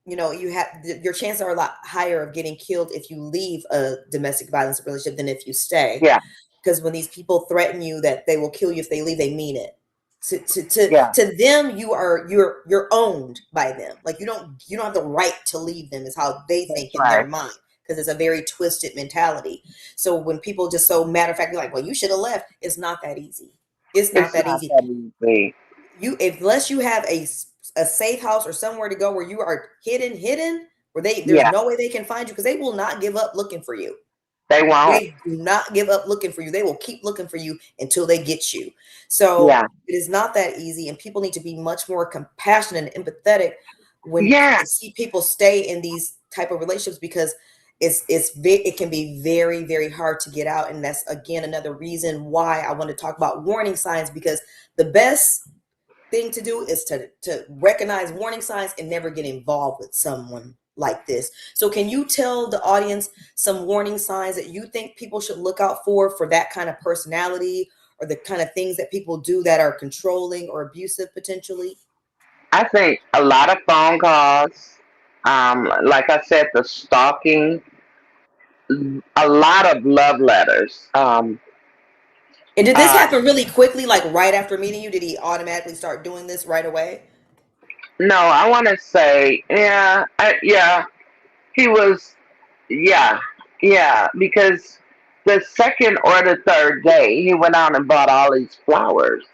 you have your chances are a lot higher of getting killed if you leave a domestic violence relationship than if you stay. Yeah. Because when these people threaten you that they will kill you if they leave, they mean it. Yeah. To them, you're owned by them. Like you don't have the right to leave them is how they That's think in their right. mind, because it's a very twisted mentality. So when people just so matter of fact be like, well, you should have left, it's not that easy. It's not It's that not easy. that easy. You unless you have a safe house or somewhere to go where you are hidden, where there's Yeah. no way they can find you, because they will not give up looking for you. They won't. They do not give up looking for you. They will keep looking for you until they get you. So Yeah. it is not that easy, and people need to be much more compassionate and empathetic when Yeah. they see people stay in these type of relationships, because it can be very, very hard to get out. And that's again another reason why I want to talk about warning signs, because the best thing to do is to recognize warning signs and never get involved with someone like this. So can you tell the audience some warning signs that you think people should look out for that kind of personality, or the kind of things that people do that are controlling or abusive potentially? I think a lot of phone calls, like I said, the stalking, a lot of love letters. And did this Uh, happen really quickly, like right after meeting you? Did he automatically start doing this right away? no, I want to say, yeah, he was, yeah, yeah, because the second or the third day, he went out and bought all these flowers,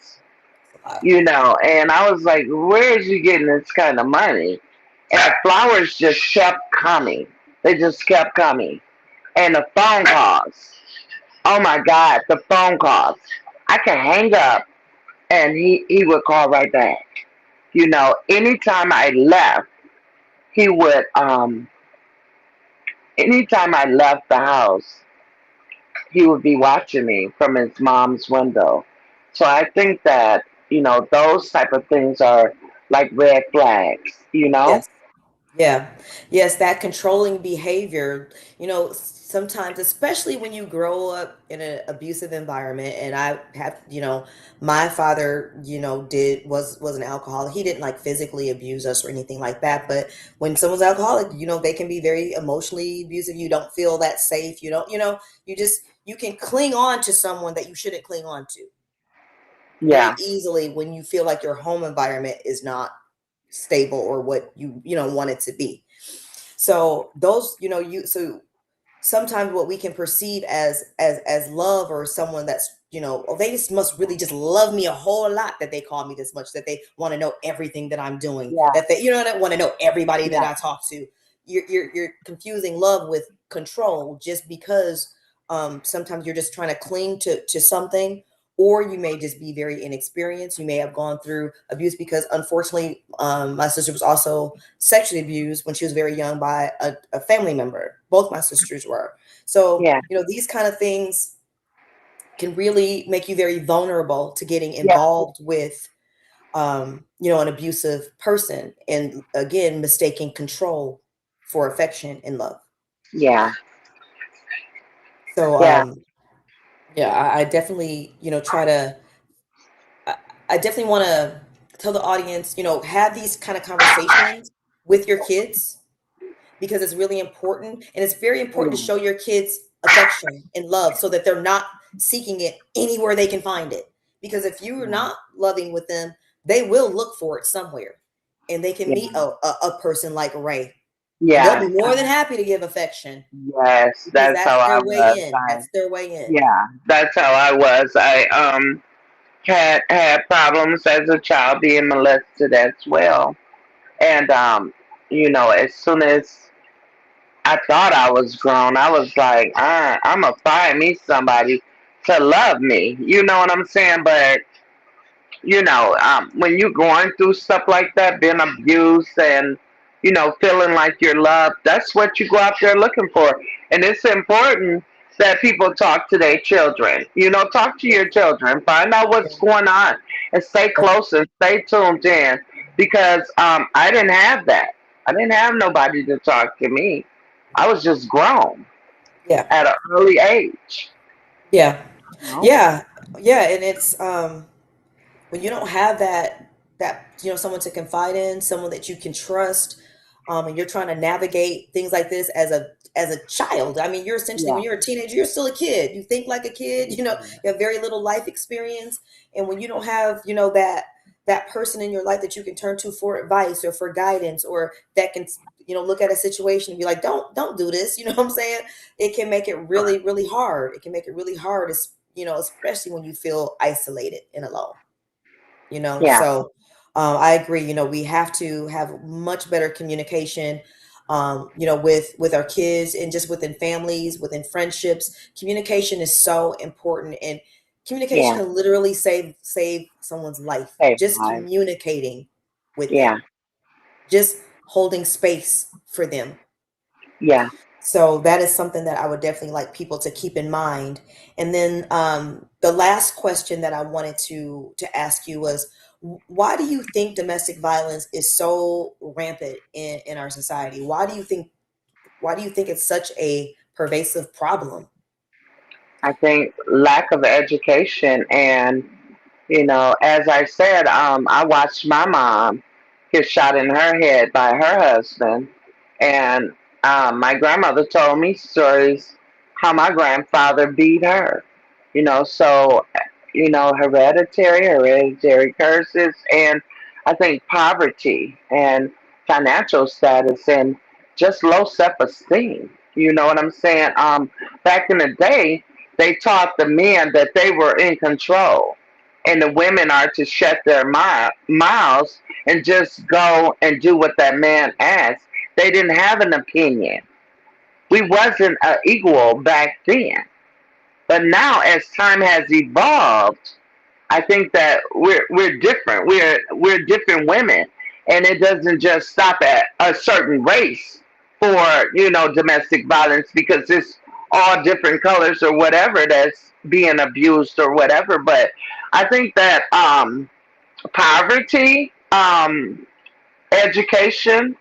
and I was like, where is you getting this kind of money? And the flowers just kept coming. They just kept coming. And the phone calls. Oh my God, the phone calls. I could hang up and he would call right back. Anytime I left, he would, anytime I left the house, he would be watching me from his mom's window. So I think that, those type of things are like red flags. Yes. Yeah. Yes, that controlling behavior, sometimes, especially when you grow up in an abusive environment, and I have, my father, was an alcoholic. He didn't like physically abuse us or anything like that, but when someone's alcoholic, they can be very emotionally abusive. You don't feel that safe. You don't, you can cling on to someone that you shouldn't cling on to very Yeah, easily when you feel like your home environment is not stable or what you want it to be. So those, so sometimes what we can perceive as love, or someone that's, oh, they just must really just love me a whole lot that they call me this much, that they want to know everything that I'm doing, yeah, that they, want to know everybody that yeah, I talk to. You're confusing love with control, just because sometimes you're just trying to cling to something, or you may just be very inexperienced. You may have gone through abuse, because unfortunately, my sister was also sexually abused when she was very young by a family member. Both my sisters were. So, yeah, these kind of things can really make you very vulnerable to getting yeah, involved with, an abusive person. And again, mistaking control for affection and love. yeah, So, yeah, yeah, I definitely, I, I definitely want to tell the audience, have these kind of conversations with your kids, because it's really important, and it's very important to show your kids affection and love, so that they're not seeking it anywhere they can find it. Because if you're not loving with them, they will look for it somewhere, and they can yeah, meet a person like Ray, and they'll yeah. be more than happy to give affection, Yes, because that's that's how I their way was. in. That's their way in. Yeah, that's how I was. I had problems as a child being molested as well, and as soon as I thought I was grown, I was like, I'm gonna find me somebody to love me. You know what I'm saying? But when you're going through stuff like that, being abused, and feeling like you're loved. That's what you go out there looking for. And it's important that people talk to their children. Talk to Yeah, your children, find out yeah, what's going on, and stay yeah, close and stay tuned in. Because I didn't have that. I didn't have nobody to talk to me. I was just grown yeah, at an early age. yeah, No. yeah, yeah, and it's when you don't have that someone to confide in, someone that you can trust, and you're trying to navigate things like this as a child. I mean, you're essentially, Yeah. when you're a teenager, you're still a kid. You think like a kid. Mhm. You have very little life experience, and when you don't have that person in your life that you can turn to for advice or for guidance, or that can look at a situation and be like, don't do this. You know what I'm saying? It can make it really really hard. It can make it really hard, especially when you feel isolated and alone. Yeah. So I agree. We have to have much better communication, with our kids, and just within families, within friendships. Communication is so important, and communication Yeah. can literally save someone's life. Save Just lives. communicating with Yeah. them, just holding space for them. Yeah. So that is something that I would definitely like people to keep in mind. And then the last question that I wanted to ask you was, why do you think domestic violence is so rampant in our society? Why do you think it's such a pervasive problem? I think lack of education and as I said, I watched my mom get shot in her head by her husband, and my grandmother told me stories how my grandfather beat her. So hereditary curses, and I think poverty and financial status and just low self-esteem. You know what I'm saying? Back in the day, they taught the men that they were in control, and the women are to shut their mouths and just go and do what that man asks. They didn't have an opinion. We wasn't equal back then. But now, as time has evolved, I think that we're different. We're different women, and it doesn't just stop at a certain race for domestic violence, because it's all different colors or whatever that's being abused or whatever. But I think that poverty, education,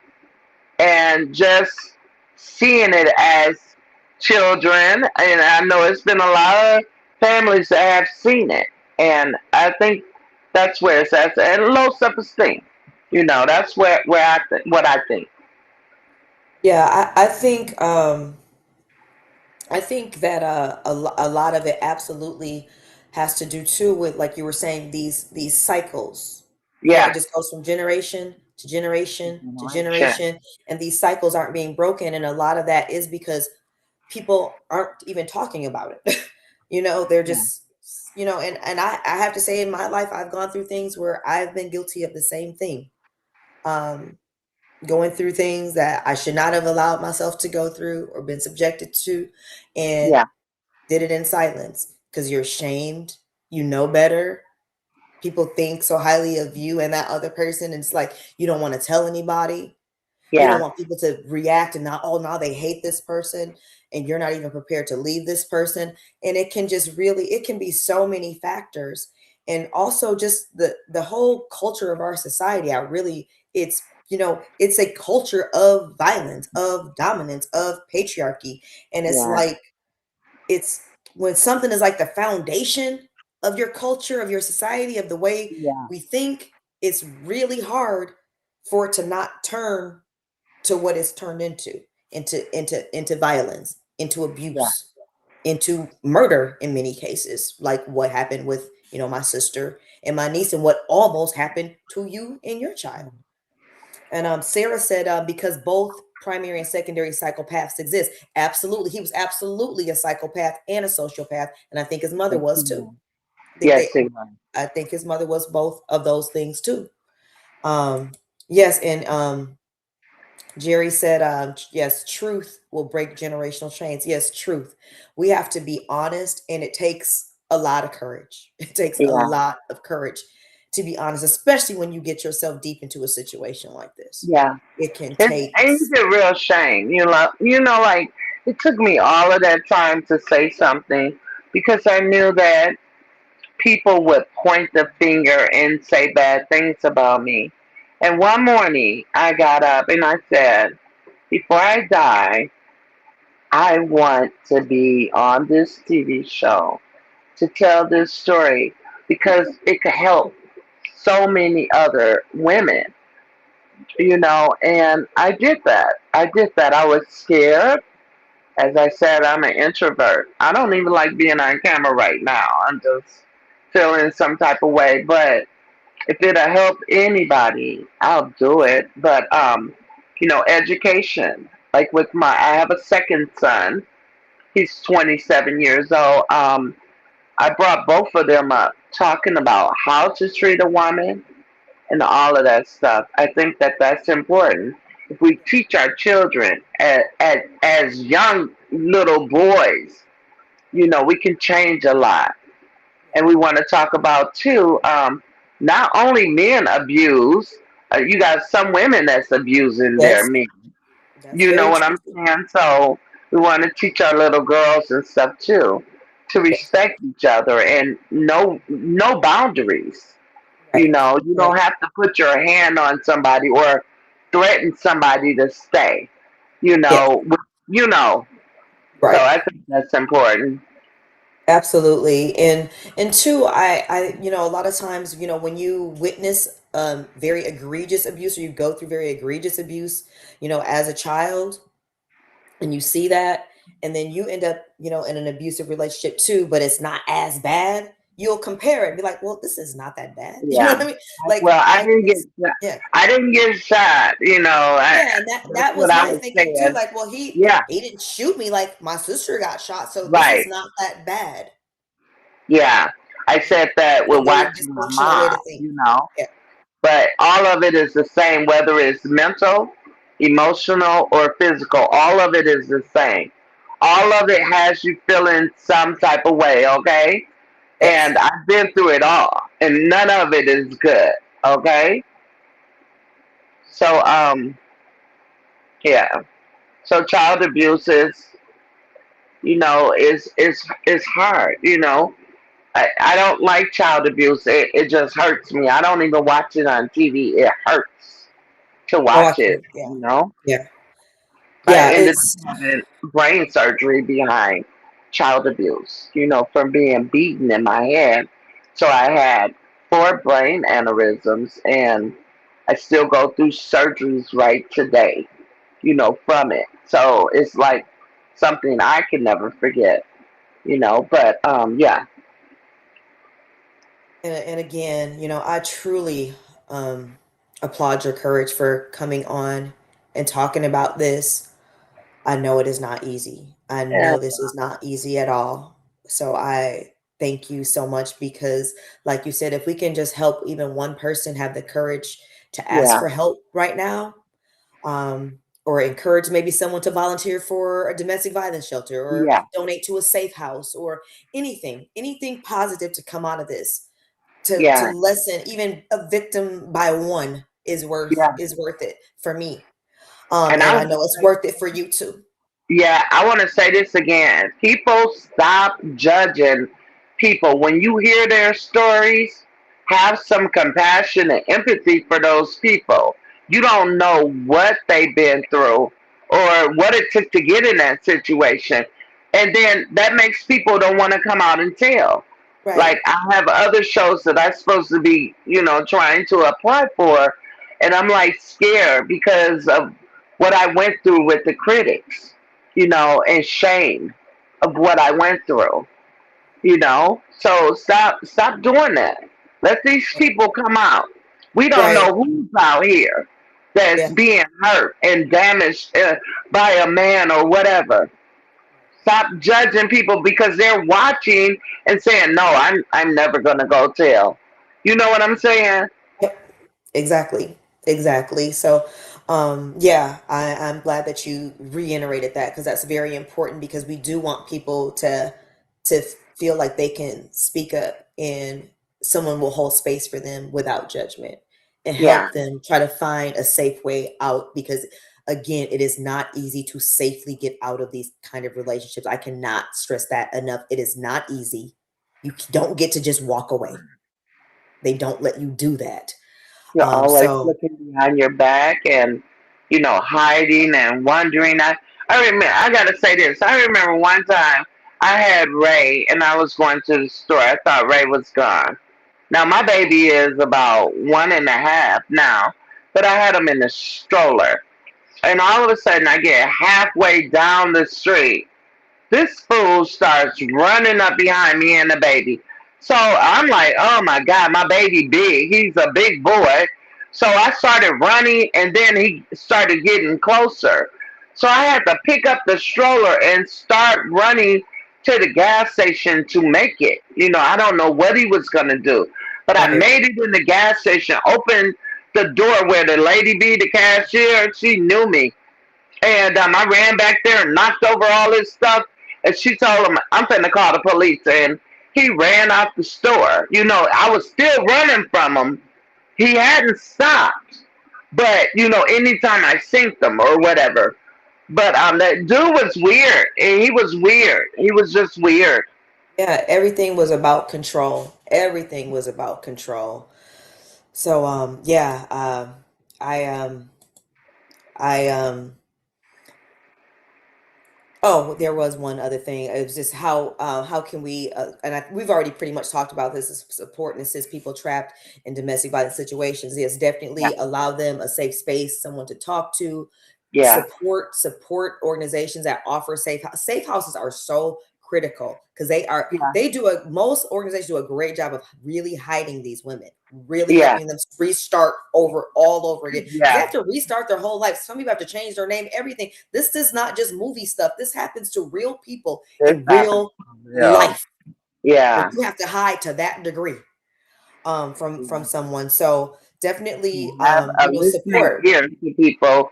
and just seeing it as children. And I know it's been a lot of families that have seen it, and I think that's where it's at. And low self-esteem. That's where what I think. Yeah, I think that a lot of it absolutely has to do too with, like you were saying, these cycles. Yeah. It just goes from generation to generation to Generation. generation, and these cycles aren't being broken. And a lot of that is because people aren't even talking about it. They're Yeah. just, and I have to say, in my life, I've gone through things where I've been guilty of the same thing. Um, Going through things that I should not have allowed myself to go through or been subjected to, and Yeah. did it in silence because you're ashamed, better. People think so highly of you and that other person, and it's like you don't want to tell anybody. You don't Yeah. want people to react and not, oh, now they hate this person, and you're not even prepared to leave this person. And it can be so many factors. And also just the whole culture of our society. It's a culture of violence, of dominance, of patriarchy. And it's Yeah. like, it's when something is like the foundation of your culture, of your society, of the way Yeah. we think, it's really hard for it to not turn to what it's turned into violence, into Yeah. abuse, into murder in many cases, like what happened with my sister and my niece, and what almost happened to you and your child. And Sarah said, because both primary and secondary psychopaths exist. Absolutely, he was absolutely a psychopath and a sociopath, and I think his mother Yes, was he too. was. I think Yes, they, he was. I think his mother was both of those things too. Yes, and Jerry said, yes, truth will break generational chains. Yes, truth. We have to be honest, and it takes a lot of courage. It takes a Yeah. lot of courage to be honest, especially when you get yourself deep into a situation like this. Yeah. It can And, take, and you get real shame. Like it took me all of that time to say something because I knew that people would point the finger and say bad things about me. And one morning I got up and I said, before I die, I want to be on this TV show to tell this story because it could help so many other women, and I did that. I did that. I was scared. As I said, I'm an introvert. I don't even like being on camera right now. I'm just feeling some type of way. But if it'll help anybody, I'll do it. But education. Like I have a second son. He's 27 years old. I brought both of them up talking about how to treat a woman and all of that stuff. I think that that's important. If we teach our children as young little boys, we can change a lot. And we want to talk about too. Not only men abuse, you got some women that's abusing their yes, men. that's You know very what true I'm too. saying? So we want to teach our little girls and stuff too to Yes. respect each other and no boundaries. Right. You Right. don't have to put your hand on somebody or threaten somebody to stay. You Yes. know, you know. So Right. I think that's important. Absolutely. And two, a lot of times, when you witness very egregious abuse, or you go through very egregious abuse, as a child, and you see that, and then you end up, in an abusive relationship too, but it's not as bad, you'll compare it and be like, well, this is not that bad. You know Yeah. what I mean? Like Well, I can, yeah. I didn't get shot. Yeah, and That's that what was I my was thinking too. saying. Like, well, he Yeah. he didn't shoot me, like my sister got shot, so this is Right. not that bad. Yeah. I said that A with very watching my dysfunctional way mom. to think. Yeah. But all of it is the same, whether it's mental, emotional, or physical. All of it is the same. All of it has you feeling some type of way, okay? Yes. And I've been through it all, and none of it is good, okay? So, yeah. So child abuse is hard. I don't like child abuse. It just hurts me. I don't even watch it on TV. It hurts to Oh, I watch it. can. Yeah. Yeah. I Yeah. ended It's up having brain surgery behind child abuse, from being beaten in my head. So I had 4 brain aneurysms and I still go through surgeries right today, from it. So it's like something I can never forget. But yeah, and again, I truly applaud your courage for coming on and talking about this. I know it is not easy. I yeah, know this is not easy at all. So I thank you so much because, like you said, if we can just help even one person have the courage to ask yeah, for help right now, or encourage maybe someone to volunteer for a domestic violence shelter or yeah, donate to a safe house or anything positive to come out of this to yeah, lessen even a victim by one yeah. is worth it for me. And And I I was know it's worth it for you too. Yeah, I want to say this again. People, stop judging people. When you hear their stories, have some compassion and empathy for those people. You don't know what they've been through or what it took to get in that situation. And then that makes people don't want to come out and tell. Like Right. I have other shows that I'm supposed to be, trying to apply for, and I'm like scared because of what I went through with the critics, and shame of what I went through. So stop doing that. Let these people come out. We don't Right. know who's out here that's Yeah. being hurt and damaged by a man or whatever. Stop judging people because they're watching and saying, "No, I'm never gonna go tell." You know what I'm saying? Yep. Exactly. Exactly. So, yeah, I'm glad that you reiterated that because that's very important because we do want people to feel like they can speak up and someone will hold space for them without judgment and Yeah. help them try to find a safe way out, because again, it is not easy to safely get out of these kind of relationships. I cannot stress that enough. It is not easy. You don't get to just walk away. They don't let you do that. You're always So looking behind your back and, hiding and wondering. I remember, I got to say this. I remember one time I had Ray and I was going to the store. I thought Ray was gone. Now, my baby is about 1.5 now, but I had him in the stroller. And all of a sudden, I get halfway down the street. This fool starts running up behind me and the baby. So I'm like, oh my God, my baby big. He's a big boy. So I started running and then he started getting closer. So I had to pick up the stroller and start running to the gas station to make it. I don't know what he was going to do. But I right. made it in the gas station, opened the door where the lady be, the cashier. She knew me. And I ran back there and knocked over all his stuff. And she told him, I'm finna call the police. And he ran out the store. I was still running from him. He hadn't stopped. But, anytime I synced him or whatever. But that dude was weird. He was weird. He was just weird. Yeah, everything was about control. Everything was about control. So yeah, I I oh, there was one other thing. It was just how can we we've already pretty much talked about this, is support and assist people trapped in domestic violence situations. Yes, Yeah. definitely allow them a safe space, someone to talk to, Yeah. support organizations that offer safe houses are so critical, because Yeah. most organizations do a great job of really hiding these women, really Yeah. helping them restart over all over again, because they Yeah. have to restart their whole life. Some people have to change their name, everything. This is not just movie stuff. This happens to real people This in happened real for real. life, but Yeah. you have to hide to that degree from someone. So definitely Have a listening support. ear to people.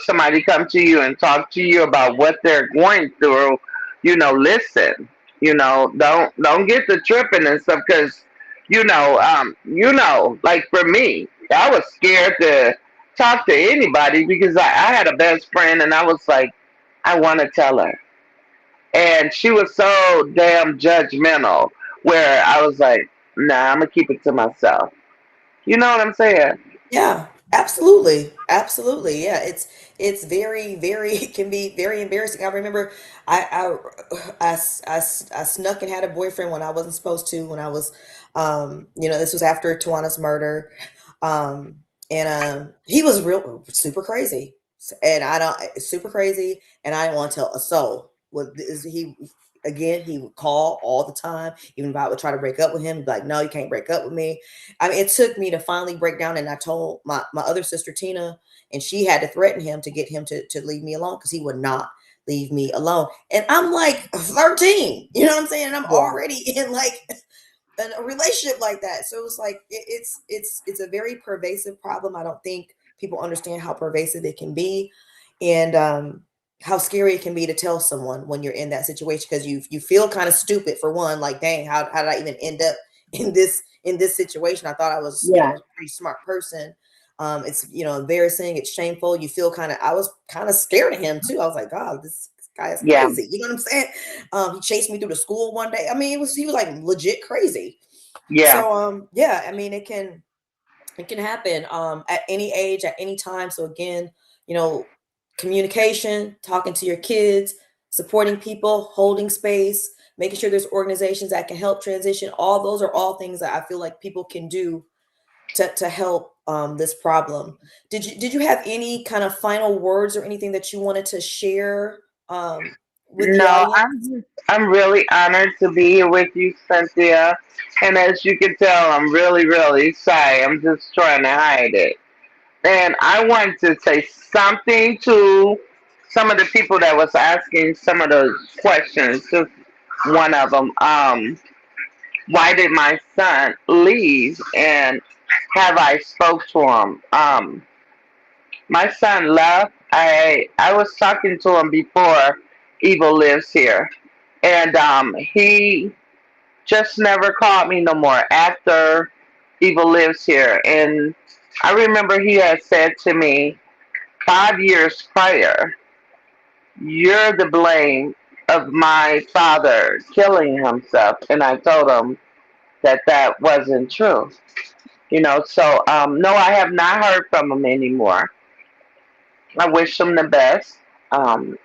Somebody come to you and talk to you about what they're going through. Listen. Don't get the tripping and stuff because, like for me, I was scared to talk to anybody because I had a best friend and I was like, I want to tell her, and she was so damn judgmental. Where I was like, nah, I'm gonna keep it to myself. You know what I'm saying? Yeah, absolutely. Absolutely. Yeah, it's very it can be very embarrassing. I remember I snuck and had a boyfriend when I wasn't supposed to, when I was this was after Tawana's murder. Um and he was real super crazy. And I don't super crazy, and I didn't want to tell a soul. What is he again, he would call all the time. Even if I would try to break up with him, he'd be like, no, you can't break up with me. I mean, it took me to finally break down, and I told my other sister Tina, and she had to threaten him to get him to leave me alone, because he would not leave me alone. And I'm like 13, you know what I'm saying? And I'm Yeah. already in like a relationship like that. So it's like it's a very pervasive problem. I don't think people understand how pervasive it can be, and how scary it can be to tell someone when you're in that situation, because you feel kind of stupid for one, like dang, how did I even end up in this situation? I thought I was Yeah. a pretty smart person. It's embarrassing, it's shameful. You feel I was kind of scared of him too. I was like, God, this guy is Yeah. crazy. You know what I'm saying? He chased me through the school one day. I mean, he was like legit crazy. Yeah. So yeah, I mean it can happen at any age, at any time. So again, you know, communication, talking to your kids, supporting people, holding space, making sure there's organizations that can help transition. All those are all things that I feel like people can do to help this problem. Did you have any kind of final words or anything that you wanted to share with the No, audience? I'm really honored to be here with you, Cynthia. And as you can tell, I'm really, really shy. I'm just trying to hide it. And I want to say something to some of the people that was asking some of those questions. Just one of them. Why did my son leave? And have I spoke to him? My son left. I was talking to him before Evil lives here, and he just never called me no more after Evil Lives Here. And I remember he had said to me 5 years prior, "You're the blame of my father killing himself." And I told him that that wasn't true. So no, I have not heard from him anymore. I wish him the best.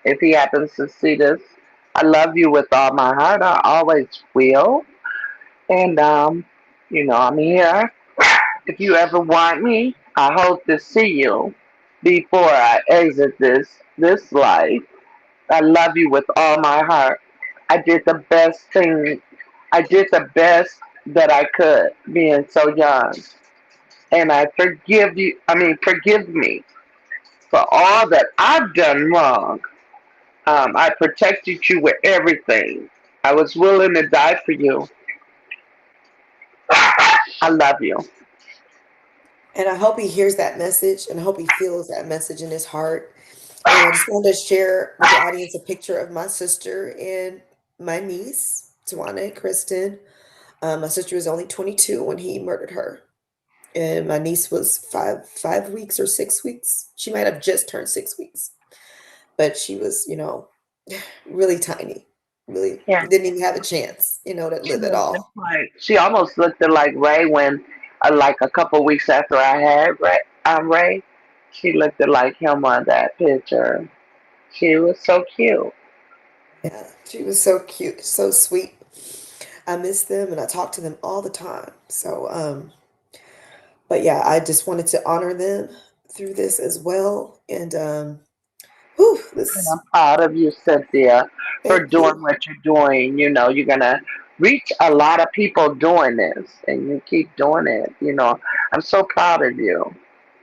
If he happens to see this, I love you with all my heart. I always will. And I'm here. If you ever want me, I hope to see you before I exit this life. I love you with all my heart. I did the best thing. I did the best that I could being so young. And I forgive you. I mean, forgive me for all that I've done wrong. I protected you with everything. I was willing to die for you. I love you. And I hope he hears that message and I hope he feels that message in his heart. And I just wanted to share with the audience a picture of my sister and my niece, Tawana and Kristen. My sister was only 22 when he murdered her. And my niece was 5 weeks or 6 weeks. She might have just turned 6 weeks. But she was, really tiny. Really Yeah. didn't even have a chance, to She live at looked just all. like she almost looked like Ray when, like a couple weeks after I had Ray, she looked like him on that picture. She was so cute. Yeah, she was so cute, so sweet. I miss them and I talk to them all the time. So, but yeah, I just wanted to honor them through this as well. And whew, And I'm this proud of you, Cynthia, for thank doing you. what you're doing. You're gonna reach a lot of people doing this, and you keep doing it. I'm so proud of you,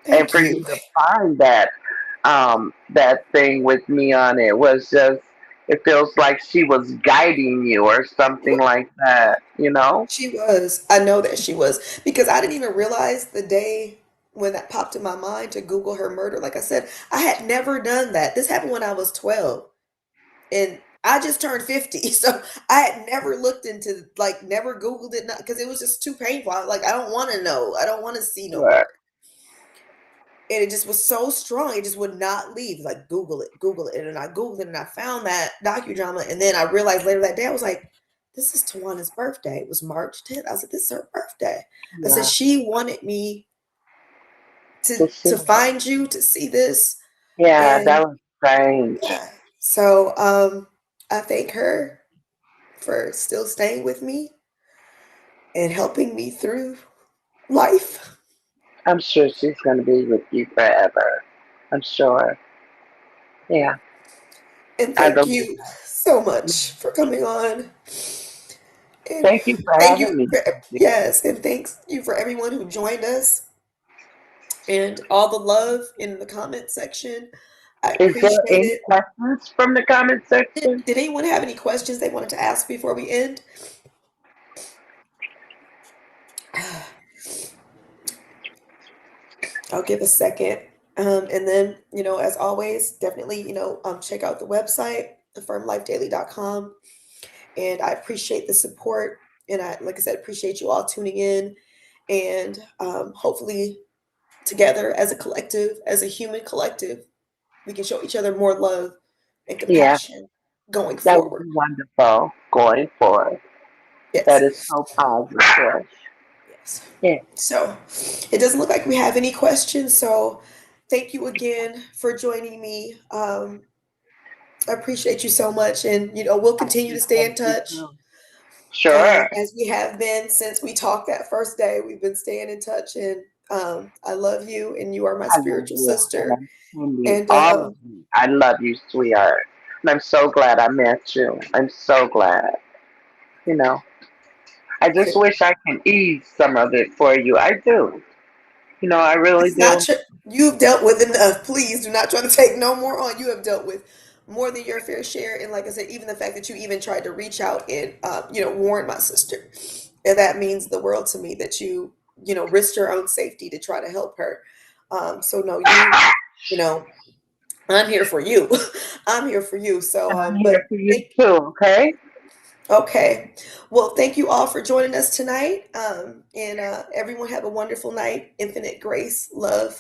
and Thank for you you. to find that thing with me on it was just. It feels like she was guiding you or something like that. She was. I know that she was because I didn't even realize the day when that popped in my mind to Google her murder. Like I said, I had never done that. This happened when I was 12 and I just turned 50. So I had never looked into, like, never Googled it because it was just too painful. I was like, I don't want to know. I don't want to see no Sure. more. And it just was so strong. It just would not leave. Like, Google it. And I Googled it and I found that docudrama. And then I realized later that day, I was like, this is Tawana's birthday. It was March 10th. I was like, this is her birthday. I said, Yeah. she wanted me to To see. to find you, to see this. Yeah, And that was strange. yeah. So I thank her for still staying with me and helping me through life. I'm sure she's gonna be with you forever. I'm sure. Yeah, And I thank believe you that. so much for coming on. And Thank you for thank you having me. for, yes, and thanks you for everyone who joined us and all the love in the comment section. I Is there appreciate any it. questions from the comment Did, section? did anyone have any questions they wanted to ask before we end? I'll give a second. And then, as always, definitely, check out the website, affirmlifedaily.com. And I appreciate the support. And like I said, appreciate you all tuning in. And hopefully, together as a collective, as a human collective, we can show each other more love and Yeah, compassion going that would forward. be wonderful going forward. That Yes. is so positive. Yes. Yeah, So it doesn't look like we have any questions. So thank you again for joining me. I appreciate you so much. And, we'll continue to stay in thank you touch too. Sure, as we have been since we talked that first day. We've been staying in touch. And I love you. And you are my I love spiritual you, and sister. I'm sending And all of you. I love you, sweetheart, and I'm so glad I met you. I'm so glad. You know, I just wish I can ease some of it for you. I do. I really it's not do. true. You've dealt with enough. Please do not try to take no more on. You have dealt with more than your fair share. And like I said, even the fact that you even tried to reach out and, warn my sister. And that means the world to me that you risked your own safety to try to help her. So no, you know, I'm here for you. I'm here for you. So, And I'm here but for you thank, too, okay? Okay. Well, thank you all for joining us tonight. And everyone have a wonderful night. Infinite grace, love,